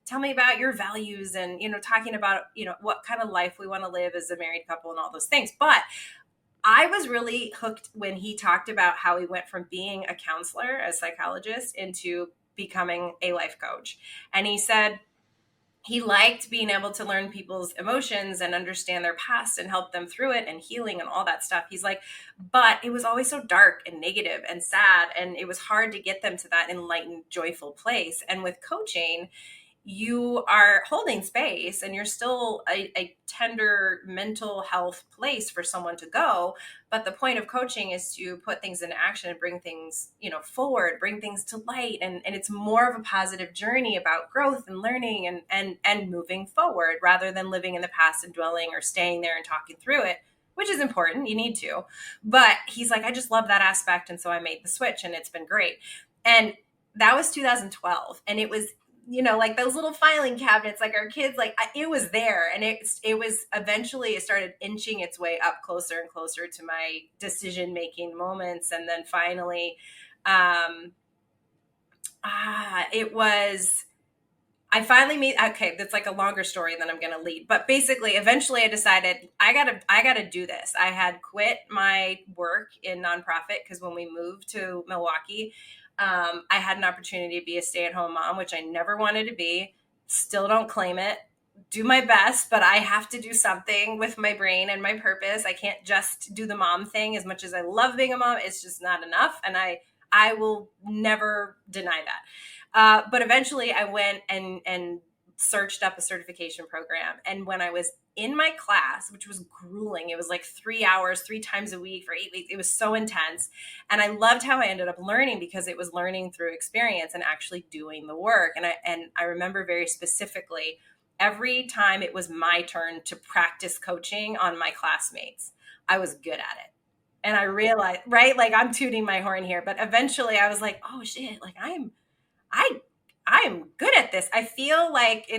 tell me about your values, and, talking about, what kind of life we want to live as a married couple and all those things. But I was really hooked when he talked about how he went from being a counselor, a psychologist, into becoming a life coach. And he said he liked being able to learn people's emotions and understand their past and help them through it, and healing and all that stuff. He's like, but it was always so dark and negative and sad, and it was hard to get them to that enlightened, joyful place. And with coaching, you are holding space, and you're still a tender mental health place for someone to go. But the point of coaching is to put things into action and bring things, forward, bring things to light. And it's more of a positive journey about growth and learning and moving forward, rather than living in the past and dwelling or staying there and talking through it, which is important. You need to. But he's like, I just love that aspect. And so I made the switch, and it's been great. And that was 2012. And it was, those little filing cabinets, our kids, it was there. And it was eventually, it started inching its way up closer and closer to my decision-making moments. And then finally, I finally made, okay, that's a longer story than I'm going to lead. But basically, eventually I decided I gotta do this. I had quit my work in nonprofit, because when we moved to Milwaukee, I had an opportunity to be a stay-at-home mom, which I never wanted to be. Still don't claim it. Do my best, but I have to do something with my brain and my purpose. I can't just do the mom thing. As much as I love being a mom, it's just not enough. And I will never deny that. But eventually I went and searched up a certification program. And when I was in my class, which was grueling, it was like 3 hours, 3 times a week for 8 weeks. It was so intense. And I loved how I ended up learning, because it was learning through experience and actually doing the work. And I remember very specifically, every time it was my turn to practice coaching on my classmates, I was good at it. And I realized, right, like I'm tooting my horn here, but eventually I was like, oh shit, like I am good at this. I feel like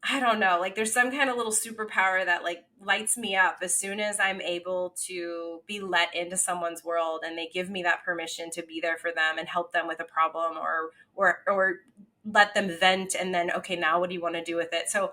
I don't know, like there's some kind of little superpower that like lights me up as soon as I'm able to be let into someone's world and they give me that permission to be there for them and help them with a problem, or let them vent, and then, okay, now what do you want to do with it? So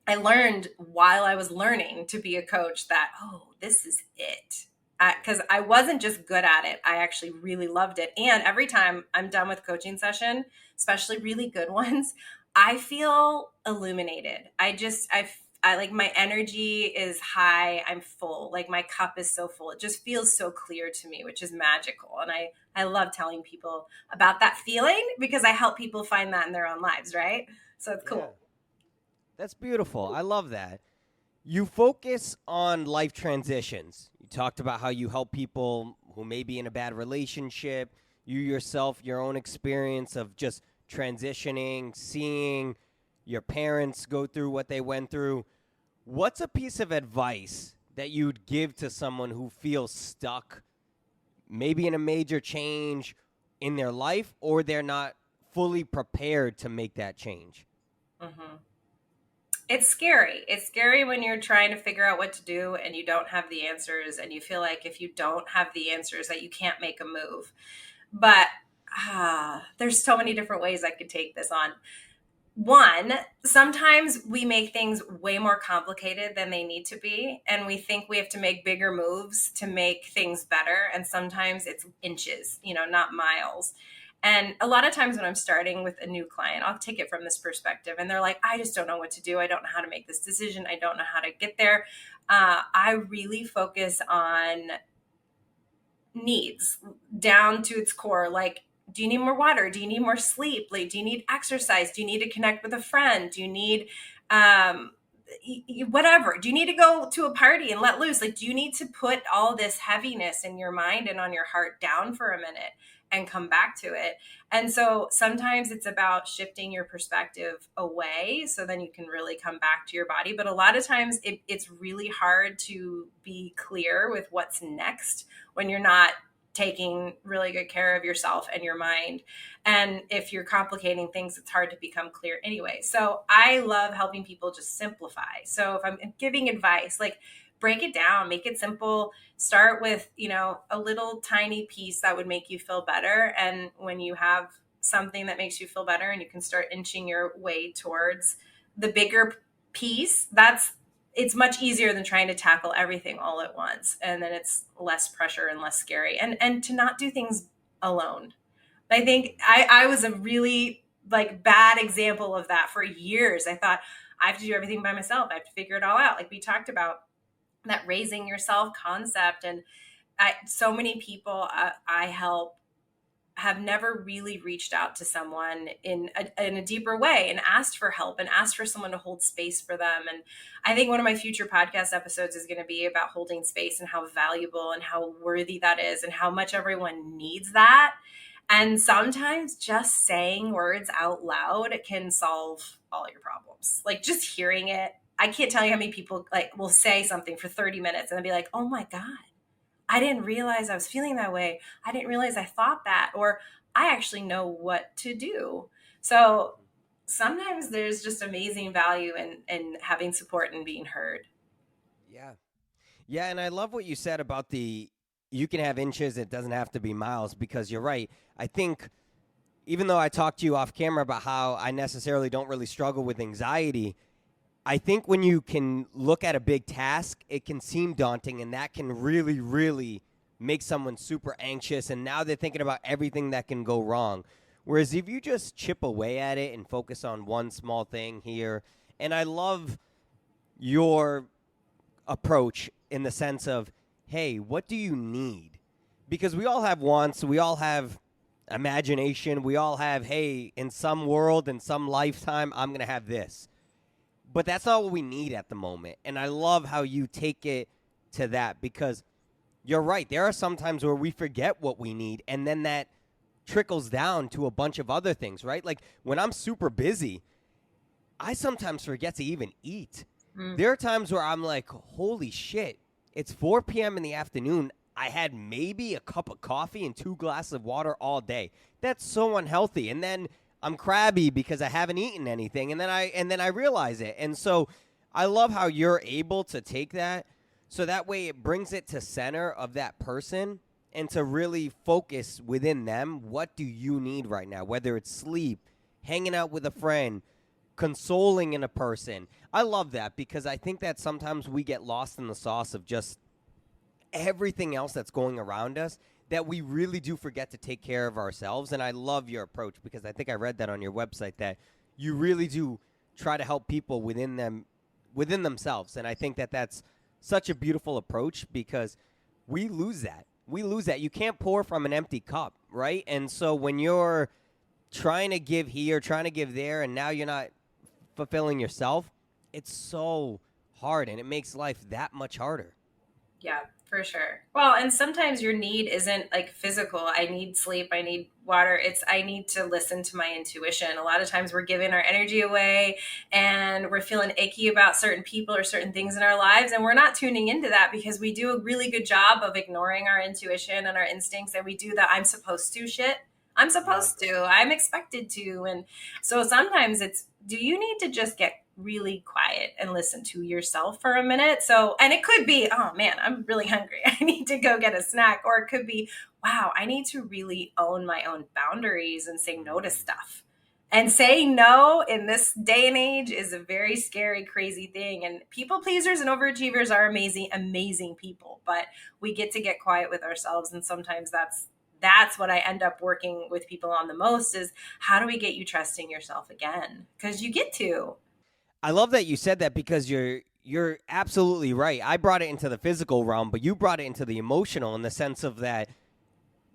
I learned while I was learning to be a coach that, oh, this is it. Because I wasn't just good at it, I actually really loved it. And every time I'm done with coaching session, especially really good ones, I feel illuminated. I like, my energy is high. I'm full. Like my cup is so full. It just feels so clear to me, which is magical. And I love telling people about that feeling, because I help people find that in their own lives, right? So it's cool. Yeah. That's beautiful. I love that. You focus on life transitions. You talked about how you help people who may be in a bad relationship, you yourself, your own experience of just transitioning, seeing your parents go through what they went through. What's a piece of advice that you'd give to someone who feels stuck, maybe in a major change in their life, or they're not fully prepared to make that change? Mm-hmm. It's scary. It's scary when you're trying to figure out what to do and you don't have the answers, and you feel like if you don't have the answers that you can't make a move. But there's so many different ways I could take this on. One, sometimes we make things way more complicated than they need to be, and we think we have to make bigger moves to make things better. And sometimes it's inches, not miles. And a lot of times when I'm starting with a new client, I'll take it from this perspective. And they're like, I just don't know what to do. I don't know how to make this decision. I don't know how to get there. I really focus on needs down to its core. Like, do you need more water? Do you need more sleep? Like, do you need exercise? Do you need to connect with a friend? Do you need whatever? Do you need to go to a party and let loose? Like, do you need to put all this heaviness in your mind and on your heart down for a minute and come back to it? And so sometimes it's about shifting your perspective away, so then you can really come back to your body. But a lot of times it's really hard to be clear with what's next when you're not taking really good care of yourself and your mind. And if you're complicating things, it's hard to become clear anyway. So I love helping people just simplify. So if I'm giving advice, like, break it down, make it simple. Start with, a little tiny piece that would make you feel better. And when you have something that makes you feel better and you can start inching your way towards the bigger piece, it's much easier than trying to tackle everything all at once. And then it's less pressure and less scary. And to not do things alone. I think I was a really bad example of that for years. I thought I have to do everything by myself. I have to figure it all out. Like we talked about, that raising yourself concept. And so many people I help have never really reached out to someone in a deeper way and asked for help and asked for someone to hold space for them. And I think one of my future podcast episodes is going to be about holding space and how valuable and how worthy that is and how much everyone needs that. And sometimes just saying words out loud can solve all your problems. Like just hearing it. I can't tell you how many people will say something for 30 minutes and then be like, oh my God, I didn't realize I was feeling that way. I didn't realize I thought that, or I actually know what to do. So sometimes there's just amazing value in having support and being heard. Yeah. Yeah. And I love what you said about you can have inches. It doesn't have to be miles, because you're right. I think even though I talked to you off camera about how I necessarily don't really struggle with anxiety, I think when you can look at a big task, it can seem daunting, and that can really, really make someone super anxious, and now they're thinking about everything that can go wrong. Whereas if you just chip away at it and focus on one small thing here, and I love your approach in the sense of, hey, what do you need? Because we all have wants, we all have imagination. We all have, hey, in some world, in some lifetime, I'm going to have this. But that's not what we need at the moment. And I love how you take it to that, because you're right. There are some times where we forget what we need, and then that trickles down to a bunch of other things, right? Like when I'm super busy, I sometimes forget to even eat. There are times where I'm like, holy shit, it's 4 p.m. in the afternoon. I had maybe a cup of coffee and 2 glasses of water all day. That's so unhealthy. And then I'm crabby because I haven't eaten anything, and then I realize it. And so I love how you're able to take that, so that way it brings it to center of that person and to really focus within them. What do you need right now? Whether it's sleep, hanging out with a friend, consoling in a person. I love that, because I think that sometimes we get lost in the sauce of just everything else that's going around us, that we really do forget to take care of ourselves. And I love your approach, because I think I read that on your website, that you really do try to help people within themselves. And I think that that's such a beautiful approach, because we lose that. You can't pour from an empty cup, right? And so when you're trying to give here, trying to give there, and now you're not fulfilling yourself, it's so hard, and it makes life that much harder. Yeah, for sure. Well, and sometimes your need isn't like physical. I need sleep. I need water. I need to listen to my intuition. A lot of times we're giving our energy away, and we're feeling icky about certain people or certain things in our lives. And we're not tuning into that, because we do a really good job of ignoring our intuition and our instincts. And we do the I'm supposed to shit. I'm supposed to, I'm expected to. And so sometimes do you need to just get really quiet and listen to yourself for a minute? So, and it could be, oh man, I'm really hungry, I need to go get a snack. Or it could be, wow, I need to really own my own boundaries and say no to stuff. And saying no in this day and age is a very scary, crazy thing. And people pleasers and overachievers are amazing, amazing people, but we get to get quiet with ourselves. And sometimes that's what I end up working with people on the most, is how do we get you trusting yourself again? Because you get to. I love that you said that, because you're absolutely right. I brought it into the physical realm, but you brought it into the emotional, in the sense of that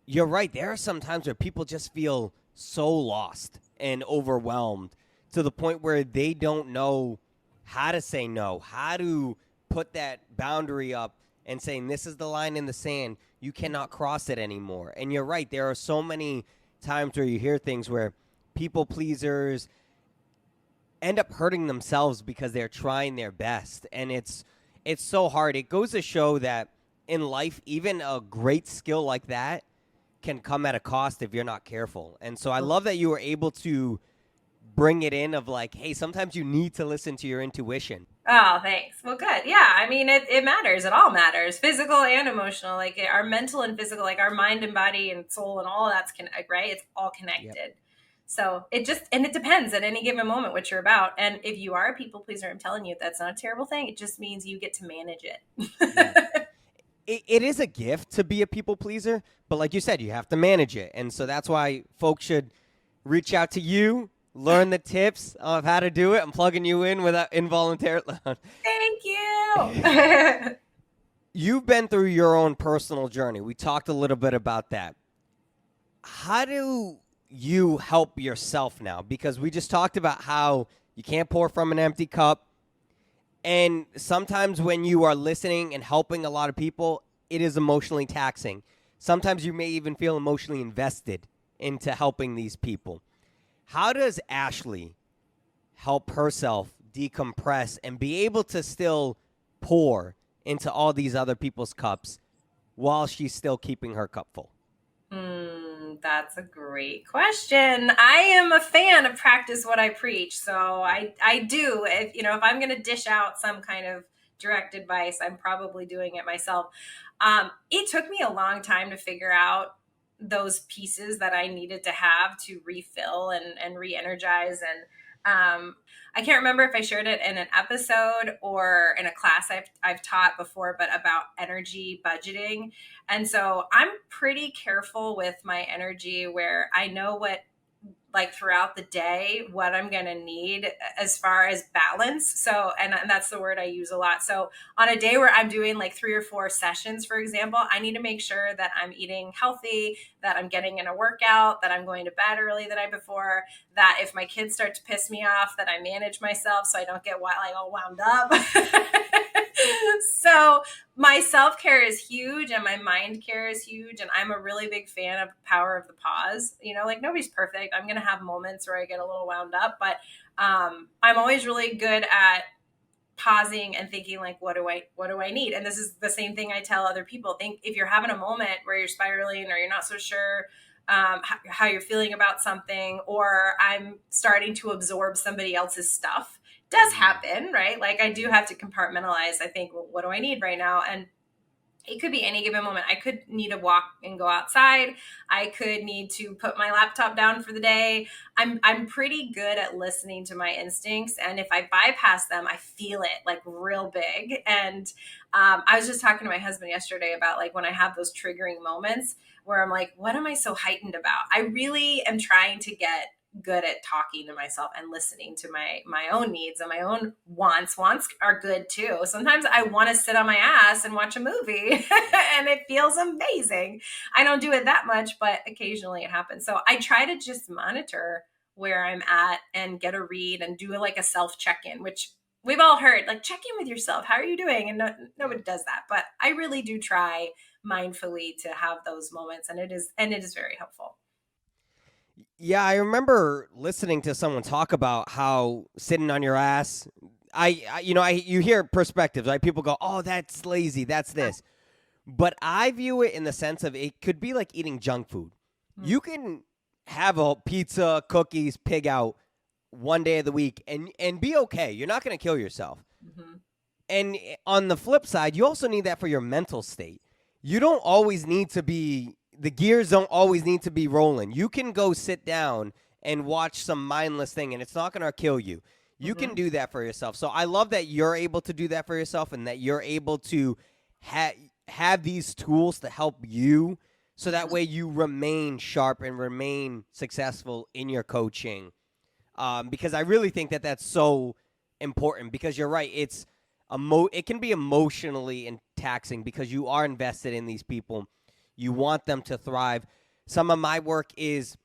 you're right. There are some times where people just feel so lost and overwhelmed, to the point where they don't know how to say no, how to put that boundary up and saying, this is the line in the sand. You cannot cross it anymore. And you're right. There are so many times where you hear things where people pleasers end up hurting themselves because they're trying their best. And it's so hard. It goes to show that in life, even a great skill like that can come at a cost if you're not careful. And so I love that you were able to bring it in of like, hey, sometimes you need to listen to your intuition. Oh, thanks. Well, good. Yeah. I mean, it matters. It all matters, physical and emotional, like our mental and physical, like our mind and body and soul and all of that's right. It's all connected. Yep. So it depends at any given moment what you're about. And if you are a people pleaser, I'm telling you, that's not a terrible thing. It just means you get to manage it. Yeah. It is a gift to be a people pleaser, but like you said, you have to manage it. And so that's why folks should reach out to you, learn the tips of how to do it. I'm plugging you in without involuntarily. Thank you. You've been through your own personal journey. We talked a little bit about that. How do you help yourself now? Because we just talked about how you can't pour from an empty cup. And sometimes when you are listening and helping a lot of people, it is emotionally taxing. Sometimes you may even feel emotionally invested into helping these people. How does Ashley help herself decompress and be able to still pour into all these other people's cups while she's still keeping her cup full? That's a great question. I am a fan of practice what I preach. So I do, if I'm going to dish out some kind of direct advice, I'm probably doing it myself. It took me a long time to figure out those pieces that I needed to have to refill and re-energize. And I can't remember if I shared it in an episode or in a class I've taught before, but about energy budgeting. And so I'm pretty careful with my energy, where I know like throughout the day what I'm going to need as far as balance. So, and that's the word I use a lot. So on a day where I'm doing like 3 or 4 sessions, for example, I need to make sure that I'm eating healthy, that I'm getting in a workout, that I'm going to bed early the night before, that if my kids start to piss me off, that I manage myself so I don't get like all wound up. So my self-care is huge and my mind care is huge. And I'm a really big fan of the power of the pause. Like nobody's perfect. I'm going to have moments where I get a little wound up, but I'm always really good at pausing and thinking like, what do I need? And this is the same thing I tell other people. Think if you're having a moment where you're spiraling or you're not so sure how you're feeling about something, or I'm starting to absorb somebody else's stuff. Does happen, right? Like I do have to compartmentalize. I think, well, what do I need right now? And it could be any given moment. I could need to walk and go outside. I could need to put my laptop down for the day. I'm pretty good at listening to my instincts. And if I bypass them, I feel it like real big. And I was just talking to my husband yesterday about like when I have those triggering moments where I'm like, what am I so heightened about? I really am trying to get good at talking to myself and listening to my own needs and my own wants. Wants are good too. Sometimes I want to sit on my ass and watch a movie and it feels amazing. I don't do it that much, but occasionally it happens. So I try to just monitor where I'm at and get a read and do like a self check-in, which we've all heard, like check in with yourself. How are you doing? And nobody does that, but I really do try mindfully to have those moments, and it is very helpful. Yeah, I remember listening to someone talk about how sitting on your ass. You hear perspectives, right? People go, "Oh, that's lazy. That's this," but I view it in the sense of it could be like eating junk food. Mm-hmm. You can have a pizza, cookies, pig out one day of the week, and be okay. You're not going to kill yourself. Mm-hmm. And on the flip side, you also need that for your mental state. You don't always need to be. The gears don't always need to be rolling. You can go sit down and watch some mindless thing, and it's not going to kill you. You can do that for yourself. So I love that you're able to do that for yourself and that you're able to have these tools to help you so that way you remain sharp and remain successful in your coaching. Because I really think that that's so important because you're right. It can be emotionally taxing because you are invested in these people. You want them to thrive. Some of my work is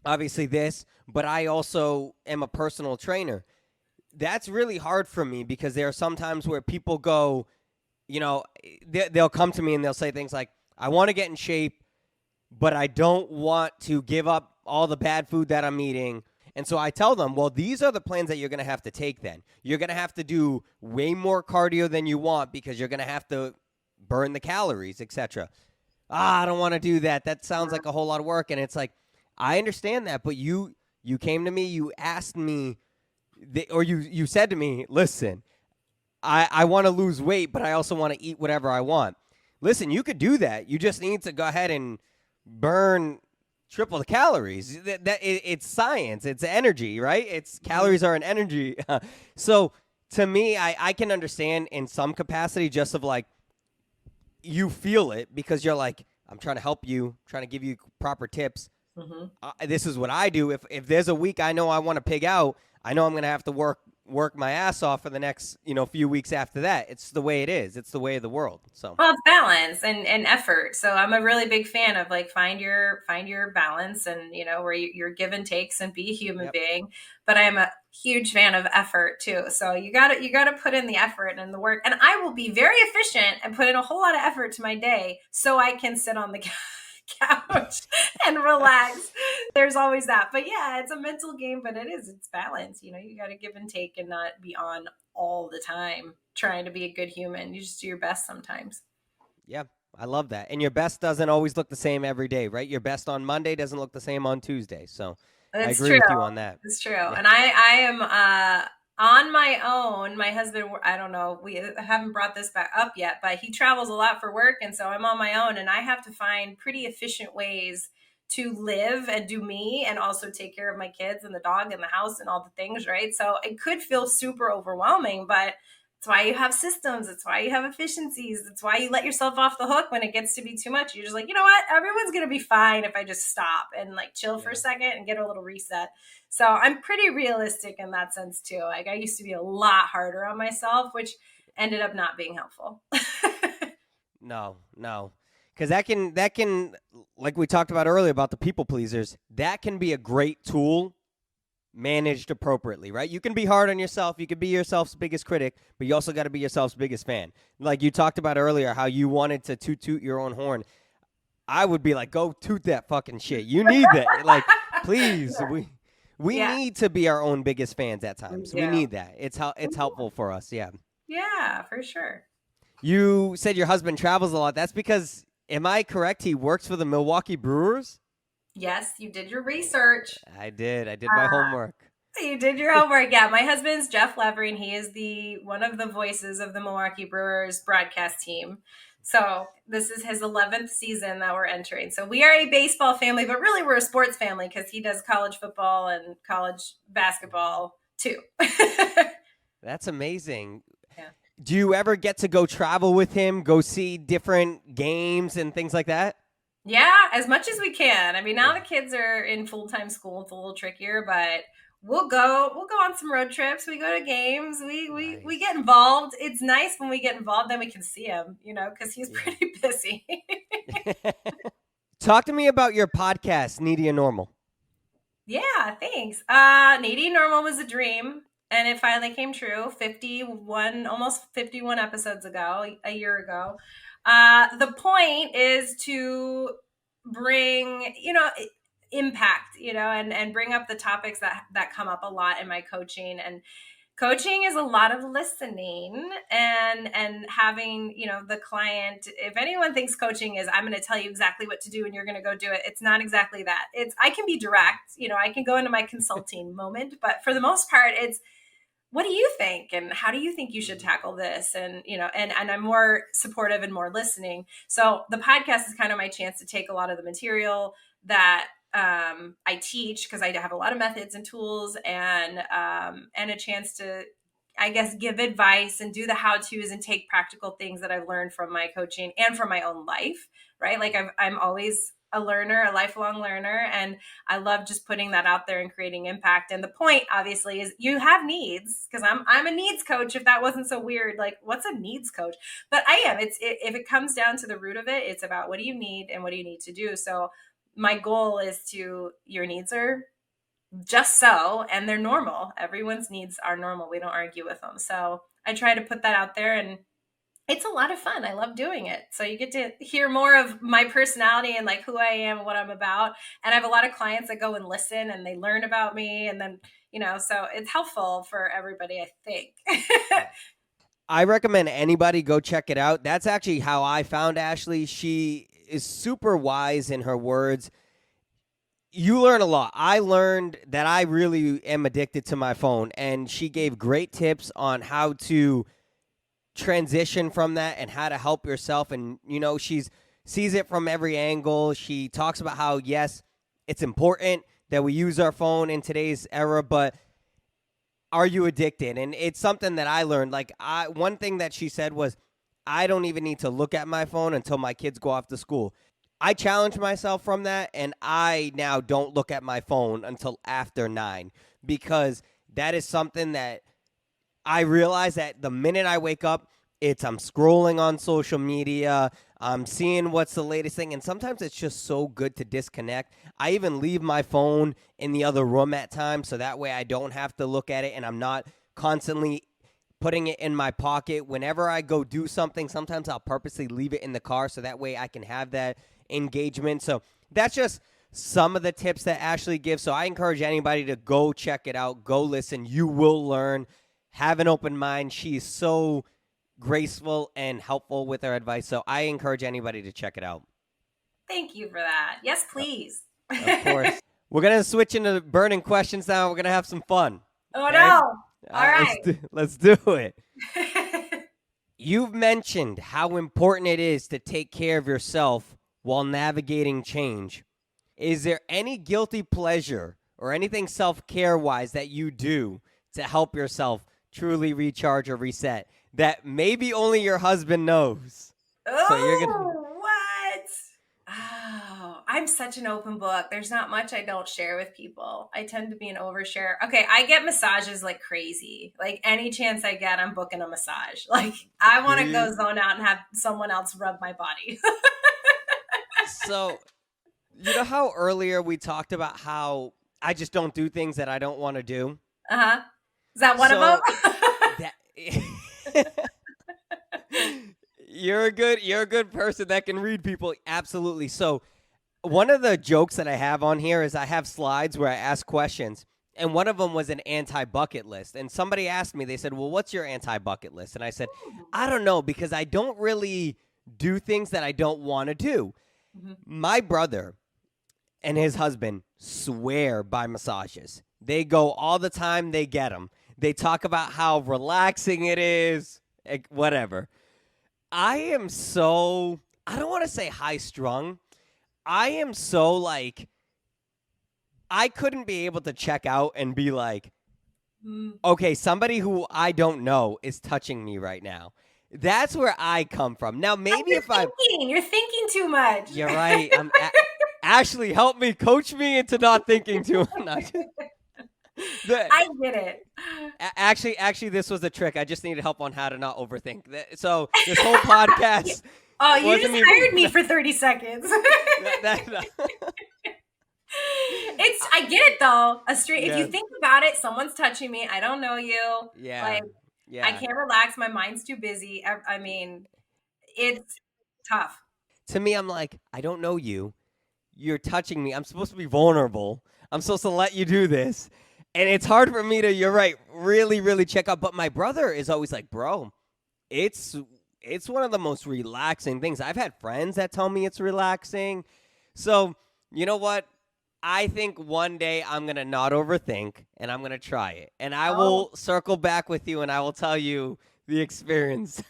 obviously this, but I also am a personal trainer. That's really hard for me because there are some times where people go, they'll come to me and they'll say things like, I want to get in shape, but I don't want to give up all the bad food that I'm eating. And so I tell them, well, these are the plans that you're going to have to take then. You're going to have to do way more cardio than you want because you're going to have to burn the calories, etc. I don't want to do that. That sounds like a whole lot of work. And it's like, I understand that, but you came to me, you asked me, you said to me, listen, I want to lose weight, but I also want to eat whatever I want. Listen, you could do that. You just need to go ahead and burn triple the calories. It's science. It's energy, right? Calories are an energy. So to me, I can understand in some capacity just of like, you feel it because you're like, I'm trying to help you, trying to give you proper tips. Mm-hmm. This is what I do. If there's a week I know I want to pig out, I know I'm going to have to work my ass off for the next few weeks after that. It's the way it is. It's the way of the world. So well, it's balance and effort. So I'm a really big fan of like find your balance and where your give and takes and be a human being. But I'm a huge fan of effort too. So you got to put in the effort and the work. And I will be very efficient and put in a whole lot of effort to my day so I can sit on the couch and relax. There's always that. But yeah, it's a mental game, but it's balance. You got to give and take and not be on all the time trying to be a good human. You just do your best sometimes. Yeah, I love that. And your best doesn't always look the same every day, right? Your best on Monday doesn't look the same on Tuesday. So I agree with you on that. It's true. Yeah. And I am on my own. My husband, I don't know, we haven't brought this back up yet, but he travels a lot for work. And so I'm on my own and I have to find pretty efficient ways to live and do me and also take care of my kids and the dog and the house and all the things, right? So it could feel super overwhelming, but It's why you have systems. It's why you have efficiencies. It's why you let yourself off the hook when it gets to be too much. You're just like, you know what? Everyone's going to be fine if I just stop and like chill for a second and get a little reset. So I'm pretty realistic in that sense too. Like I used to be a lot harder on myself, which ended up not being helpful. No. Because that can, like we talked about earlier about the people pleasers, that can be a great tool managed appropriately, right? You can be hard on yourself. You can be yourself's biggest critic, but you also got to be yourself's biggest fan. Like you talked about earlier, how you wanted to toot your own horn. I would be like, go toot that fucking shit. You need that. Like, please, we need to be our own biggest fans at times. We need that. It's helpful for us. Yeah. Yeah, for sure. You said your husband travels a lot. That's because, am I correct? He works for the Milwaukee Brewers? Yes, you did your research. I did my homework. You did your homework. Yeah, my husband's Jeff Levering, and he is one of the voices of the Milwaukee Brewers broadcast team. So this is his 11th season that we're entering. So we are a baseball family, but really we're a sports family because he does college football and college basketball too. That's amazing. Yeah. Do you ever get to go travel with him, go see different games and things like that? Yeah, as much as we can. I mean, now the kids are in full-time school. It's a little trickier, but we'll go on some road trips. We go to games. We get involved. It's nice when we get involved, then we can see him, because he's pretty busy. Talk to me about your podcast, Needy and Normal. Yeah, thanks. Needy and Normal was a dream, and it finally came true. Almost 51 episodes ago, a year ago. The point is to bring, impact, and bring up the topics that come up a lot in my coaching. And coaching is a lot of listening and having, the client, if anyone thinks coaching is, I'm going to tell you exactly what to do and you're going to go do it. It's not exactly that. I can be direct, I can go into my consulting moment, but for the most part, it's, what do you think? And how do you think you should tackle this? And, and I'm more supportive and more listening. So the podcast is kind of my chance to take a lot of the material that I teach, because I have a lot of methods and tools and a chance to, I guess, give advice and do the how-tos and take practical things that I've learned from my coaching and from my own life, right? Like I'm always a learner, a lifelong learner. And I love just putting that out there and creating impact. And the point obviously is you have needs, because I'm a needs coach. If that wasn't so weird, like what's a needs coach? But I am, if it comes down to the root of it, it's about what do you need and what do you need to do? So my goal is your needs are just so, and they're normal. Everyone's needs are normal. We don't argue with them. So I try to put that out there, and it's a lot of fun. I love doing it. So you get to hear more of my personality and like who I am and what I'm about. And I have a lot of clients that go and listen and they learn about me. And then, so it's helpful for everybody, I think. I recommend anybody go check it out. That's actually how I found Ashley. She is super wise in her words. You learn a lot. I learned that I really am addicted to my phone, and she gave great tips on how to transition from that and how to help yourself. And she sees it from every angle. She talks about how, yes, it's important that we use our phone in today's era, but are you addicted? And it's something that I learned. Like one thing that she said was, I don't even need to look at my phone until my kids go off to school. I challenged myself from that, and I now don't look at my phone until after 9, because that is something that I realize that the minute I wake up, I'm scrolling on social media, I'm seeing what's the latest thing, and sometimes it's just so good to disconnect. I even leave my phone in the other room at times, so that way I don't have to look at it, and I'm not constantly putting it in my pocket. Whenever I go do something, sometimes I'll purposely leave it in the car, so that way I can have that engagement. So that's just some of the tips that Ashley gives. So I encourage anybody to go check it out, go listen. You will learn. Have an open mind. She's so graceful and helpful with her advice. So I encourage anybody to check it out. Thank you for that. Yes, please. Of course. We're going to switch into burning questions now. We're going to have some fun. Oh, okay? No. All right. Let's do it. You've mentioned how important it is to take care of yourself while navigating change. Is there any guilty pleasure or anything self-care wise that you do to help yourself truly recharge or reset? that maybe only your husband knows. Oh, So you're gonna. what? Oh, I'm such an open book. There's not much I don't share with people. I tend to be an overshare. Okay, I get massages like crazy. Like any chance I get, I'm booking a massage. Like I want to go zone out and have someone else rub my body. So, you know how earlier we talked about how I just don't do things that I don't want to do? Uh-huh. Is that one of them? You're a good person that can read people. Absolutely. So one of the jokes that I have on here is I have slides where I ask questions, and one of them was an anti-bucket list. And somebody asked me, they said, well, what's your anti-bucket list? And I said, I don't know, because I don't really do things that I don't want to do. Mm-hmm. My brother and his husband swear by massages. They go all the time. They get them. They talk about how relaxing it is, whatever. I am so, I don't want to say high strung. I am so like, I couldn't be able to check out and be like, okay, somebody who I don't know is touching me right now. That's where I come from. Now, maybe you're thinking too much. You're right. Ashley, help me, coach me into not thinking too much. I get it. Actually, this was a trick. I just needed help on how to not overthink. So this whole podcast. Oh, you just hired me for 30 seconds. I get it though. If you think about it, someone's touching me. I don't know you. Yeah. I can't relax. My mind's too busy. I mean, it's tough. To me, I'm like, I don't know you. You're touching me. I'm supposed to be vulnerable. I'm supposed to let you do this. And it's hard for me to, you're right, really, really check out. But my brother is always like, bro, it's one of the most relaxing things. I've had friends that tell me it's relaxing. So, you know what? I think one day I'm going to not overthink, and I'm going to try it. And I will circle back with you, and I will tell you the experience.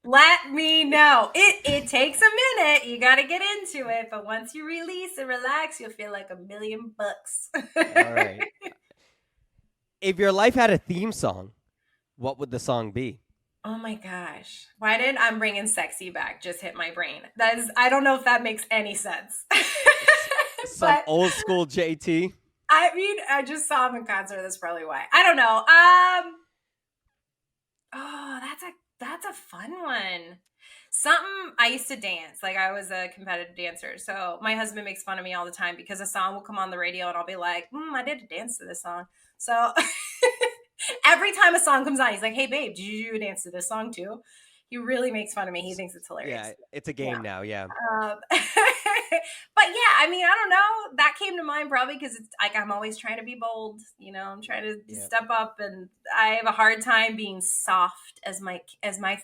Let me know. It takes a minute. You got to get into it. But once you release and relax, you'll feel like $1,000,000. All right. If your life had a theme song, what would the song be? Oh my gosh. Why did I'm Bringing Sexy Back just hit my brain? I don't know if that makes any sense. Some old school JT. I mean, I just saw him in concert. That's probably why. I don't know. That's a fun one. Something I used to dance. Like I was a competitive dancer. So my husband makes fun of me all the time because a song will come on the radio and I'll be like, I did a dance to this song. So every time a song comes on, he's like, hey babe, did you do a dance to this song too? He really makes fun of me. He thinks it's hilarious. Yeah, it's a game now. Yeah. But yeah, I mean, I don't know. That came to mind probably because it's like I'm always trying to be bold. You know, I'm trying to step up, and I have a hard time being soft, as my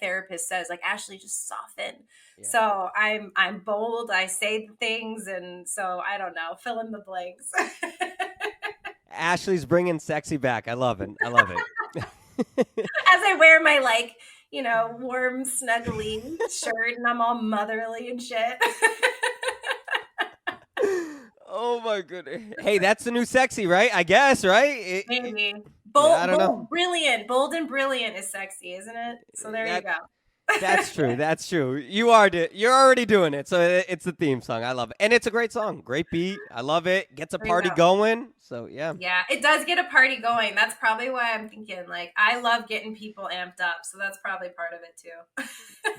therapist says. Like Ashley, just soften. Yeah. So I'm bold. I say things, and so I don't know. Fill in the blanks. Ashley's bringing sexy back. I love it. As I wear my warm, snuggly shirt, and I'm all motherly and shit. Oh my goodness! Hey, that's the new sexy, right? I guess, right? Maybe bold. I don't know. Brilliant, bold and brilliant is sexy, isn't it? So there you go. That's true. That's true. You're already doing it. So it's the theme song. I love it, and it's a great song. Great beat. I love it. Gets a party going. So yeah. Yeah, it does get a party going. That's probably why I'm thinking like I love getting people amped up. So that's probably part of it too.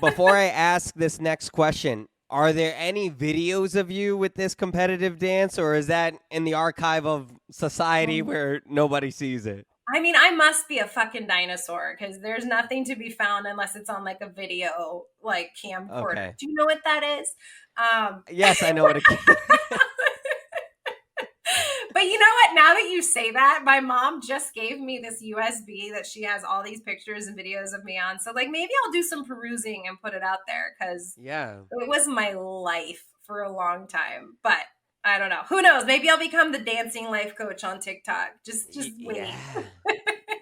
Before I ask this next question, are there any videos of you with this competitive dance, or is that in the archive of society where nobody sees it? I mean, I must be a fucking dinosaur because there's nothing to be found unless it's on like a video, like camcorder. Okay. Do you know what that is? Yes, I know what it is. But you know what? Now that you say that, my mom just gave me this USB that she has all these pictures and videos of me on. So like maybe I'll do some perusing and put it out there because it was my life for a long time. But I don't know. Who knows? Maybe I'll become the dancing life coach on TikTok. Just wait. Yeah.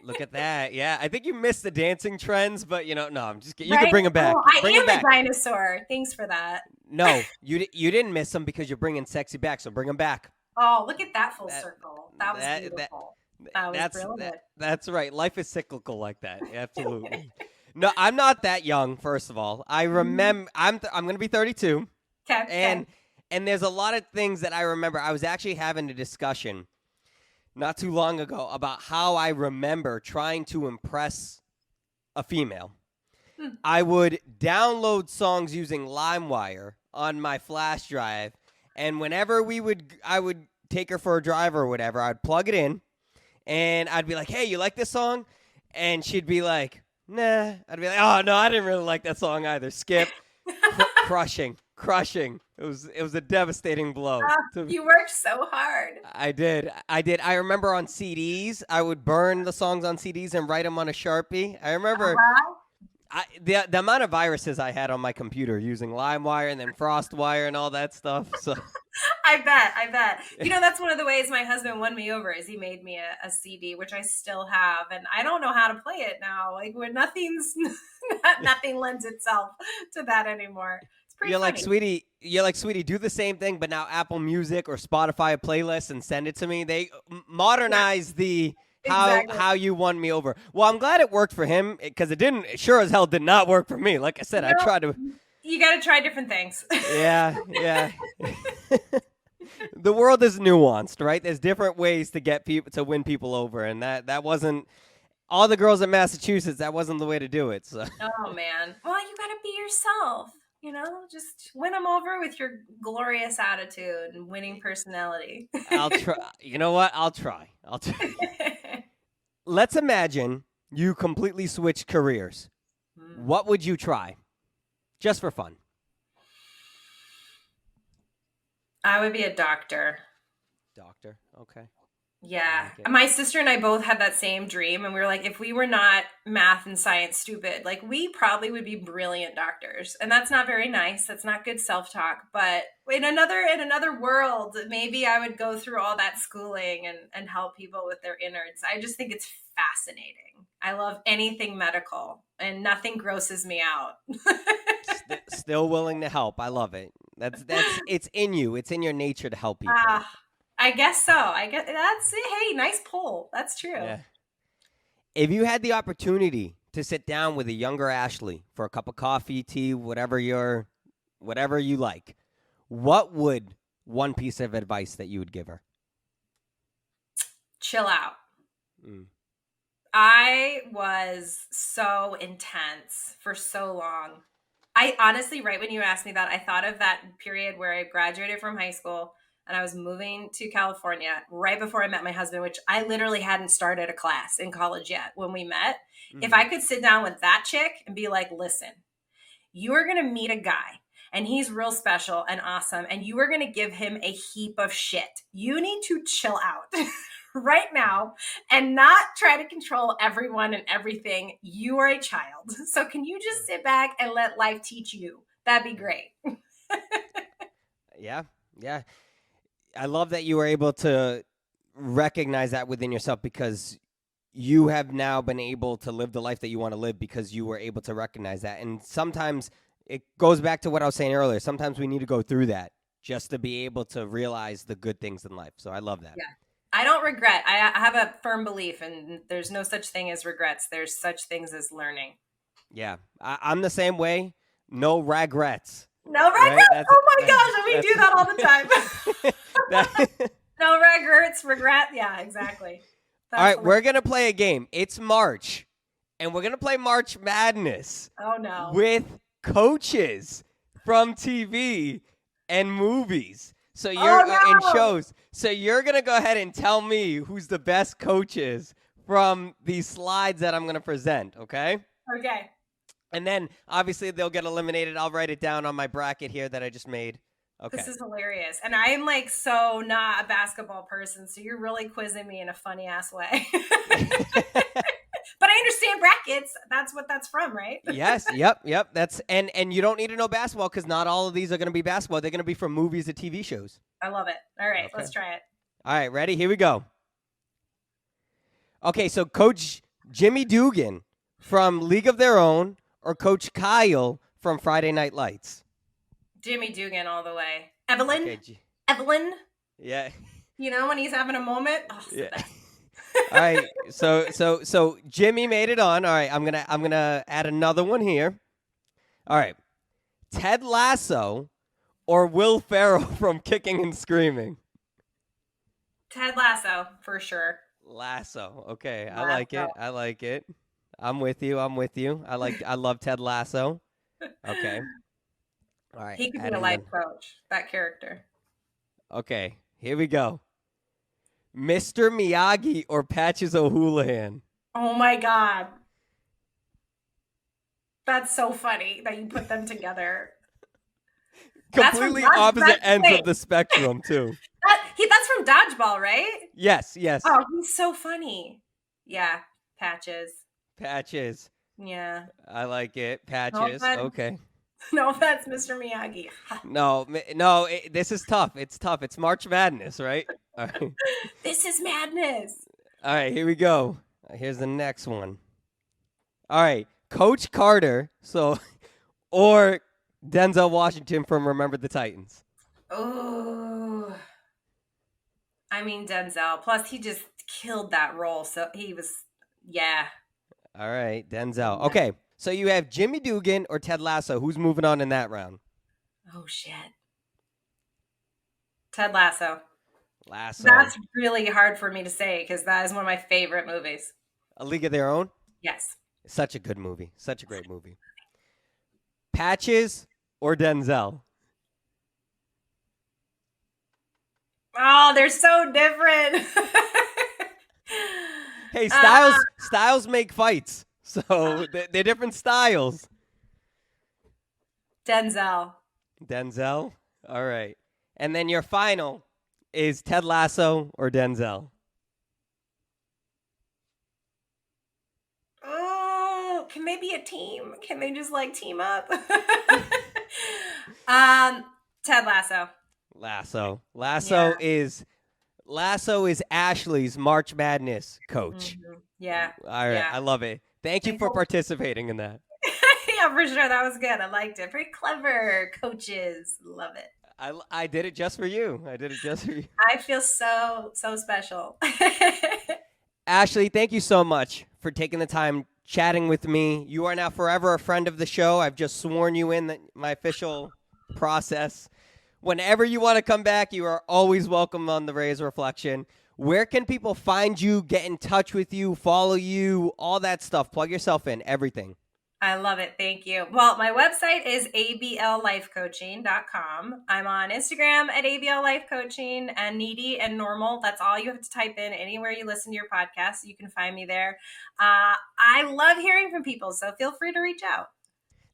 Look at that. Yeah, I think you missed the dancing trends, but no, I'm just kidding. You can bring them back. Oh, I am a dinosaur. Thanks for that. No, you didn't miss them because you're bringing sexy back, so bring them back. Oh, look at that full circle. That was beautiful. That was brilliant. That's right. Life is cyclical like that. Absolutely. No, I'm not that young. First of all, I remember I'm going to be 32, Okay. and there's a lot of things that I remember. I was actually having a discussion not too long ago about how I remember trying to impress a female. I would download songs using LimeWire on my flash drive, and whenever I would take her for a drive or whatever, I'd plug it in, and I'd be like, "Hey, you like this song?" And she'd be like, "Nah." I'd be like, "Oh no, I didn't really like that song either." Skip. Crushing. It was a devastating blow. You worked so hard. I did. I remember on CDs, I would burn the songs on CDs and write them on a Sharpie. I remember the amount of viruses I had on my computer using LimeWire and then FrostWire and all that stuff. So I bet. That's one of the ways my husband won me over is he made me a CD, which I still have, and I don't know how to play it now. Like when nothing lends itself to that anymore. It's pretty funny. You're like, sweetie, do the same thing, but now Apple Music or Spotify a playlist and send it to me. They modernize the how you won me over. Well, I'm glad it worked for him because it sure as hell did not work for me. Like I said, I tried to. You got to try different things. Yeah. The world is nuanced, right? There's different ways to get people to win people over, and that wasn't all the girls in Massachusetts. That wasn't the way to do it. So. Oh man, well, you got to be yourself. Just win them over with your glorious attitude and winning personality. I'll try. You know what? I'll try. Let's imagine you completely switch careers. What would you try? Just for fun. I would be a doctor. Doctor, okay. Yeah. My sister and I both had that same dream, and we were like, if we were not math and science stupid, like we probably would be brilliant doctors. And that's not very nice. That's not good self-talk. But in another world, maybe I would go through all that schooling and help people with their innards. I just think it's fascinating. I love anything medical, and nothing grosses me out. Still willing to help. I love it. That's it's in you. It's in your nature to help people. I guess so. I guess that's it. Hey, nice pull. That's true. Yeah. If you had the opportunity to sit down with a younger Ashley for a cup of coffee, tea, whatever you like, what would one piece of advice that you would give her? Chill out. I was so intense for so long. I honestly, right when you asked me that, I thought of that period where I graduated from high school and I was moving to California right before I met my husband, which I literally hadn't started a class in college yet when we met. If I could sit down with that chick and be like, listen, you are going to meet a guy and he's real special and awesome, and you are going to give him a heap of shit. You need to chill out right now and not try to control everyone and everything. You are a child. So can you just sit back and let life teach you? That'd be great. Yeah. I love that you were able to recognize that within yourself, because you have now been able to live the life that you want to live because you were able to recognize that. And sometimes it goes back to what I was saying earlier. Sometimes we need to go through that just to be able to realize the good things in life. So I love that. Yeah. I don't regret. I have a firm belief, and there's no such thing as regrets. There's such things as learning. Yeah. I'm the same way. No regrets. No regrets? Right? Oh my gosh, we do that all the time. No regrets, regret. Yeah, exactly. All right, we're going to play a game. It's March, and we're going to play March Madness. Oh, no. With coaches from TV and movies. So you're in shows. So you're going to go ahead and tell me who's the best coaches from these slides that I'm going to present, okay? Okay. And then, obviously, they'll get eliminated. I'll write it down on my bracket here that I just made. Okay. This is hilarious. And I'm like so not a basketball person, so you're really quizzing me in a funny ass way. But I understand brackets. That's what that's from, right? Yes. Yep. That's and you don't need to know basketball because not all of these are going to be basketball. They're going to be from movies to TV shows. I love it. All right, Let's try it. All right, ready? Here we go. Okay, so Coach Jimmy Dugan from League of Their Own or Coach Kyle from Friday Night Lights? Jimmy Dugan all the way. Evelyn? Okay, Evelyn? Yeah. You know, when he's having a moment? Oh, yeah. All right. So Jimmy made it on. All right. I'm gonna add another one here. All right. Ted Lasso or Will Ferrell from Kicking and Screaming? Ted Lasso, for sure. Lasso. Okay. I like Lasso. it. I like it. I'm with you. I love Ted Lasso. Okay. All right. He could be a Adding life them. coach, that character. Okay. Here we go. Mr. Miyagi or Patches O'Houlihan? Oh my God. That's so funny that you put them together. Completely opposite ends of the spectrum, too. That's from Dodgeball, right? Yes, yes. Oh, he's so funny. Yeah, Patches. Patches. Yeah. I like it. Patches. Okay. No offense, Mr. Miyagi. No, this is tough. It's tough. It's March Madness, right? All right. This is madness. All right, here we go. Here's the next one. All right, Coach Carter, or Denzel Washington from Remember the Titans. Oh, I mean Denzel. Plus, he just killed that role. So he was, yeah. All right, Denzel. Okay, so you have Jimmy Dugan or Ted Lasso. Who's moving on in that round? Oh shit. Ted Lasso. Lasso. That's really hard for me to say because that is one of my favorite movies. A League of Their Own? Yes. Such a good movie. Such a great movie. Patches or Denzel? Oh, they're so different. Hey, styles make fights. So they're different styles. Denzel. Denzel? All right. And then your final is Ted Lasso or Denzel? Oh, can they be a team? Can they just team up? Ted Lasso. Lasso is Ashley's March Madness coach. Mm-hmm. Yeah. All right. Yeah. I love it. Thank you for participating in that. Yeah, for sure. That was good. I liked it. Very clever coaches. Love it. I did it just for you. I feel so special. Ashley, thank you so much for taking the time chatting with me. You are now forever a friend of the show. I've just sworn you in my official process. Whenever you want to come back, you are always welcome on the Reyes Reflection. Where can people find you, get in touch with you, follow you, all that stuff? Plug yourself in, everything. I love it. Thank you. Well, my website is ablifecoaching.com. I'm on Instagram at ABL Life Coaching, and needy and normal. That's all you have to type in anywhere you listen to your podcast. You can find me there. I love hearing from people, so feel free to reach out.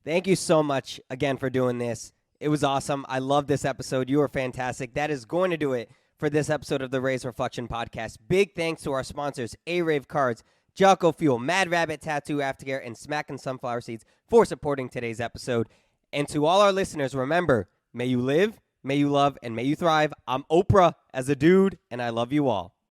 Thank you so much again for doing this. It was awesome. I love this episode. You were fantastic. That is going to do it for this episode of the Reyes Reflection Podcast. Big thanks to our sponsors, A-Rave Cards, Jocko Fuel, Mad Rabbit Tattoo Aftercare, and Smackin' Sunflower Seeds for supporting today's episode. And to all our listeners, remember, may you live, may you love, and may you thrive. I'm Oprah as a dude, and I love you all.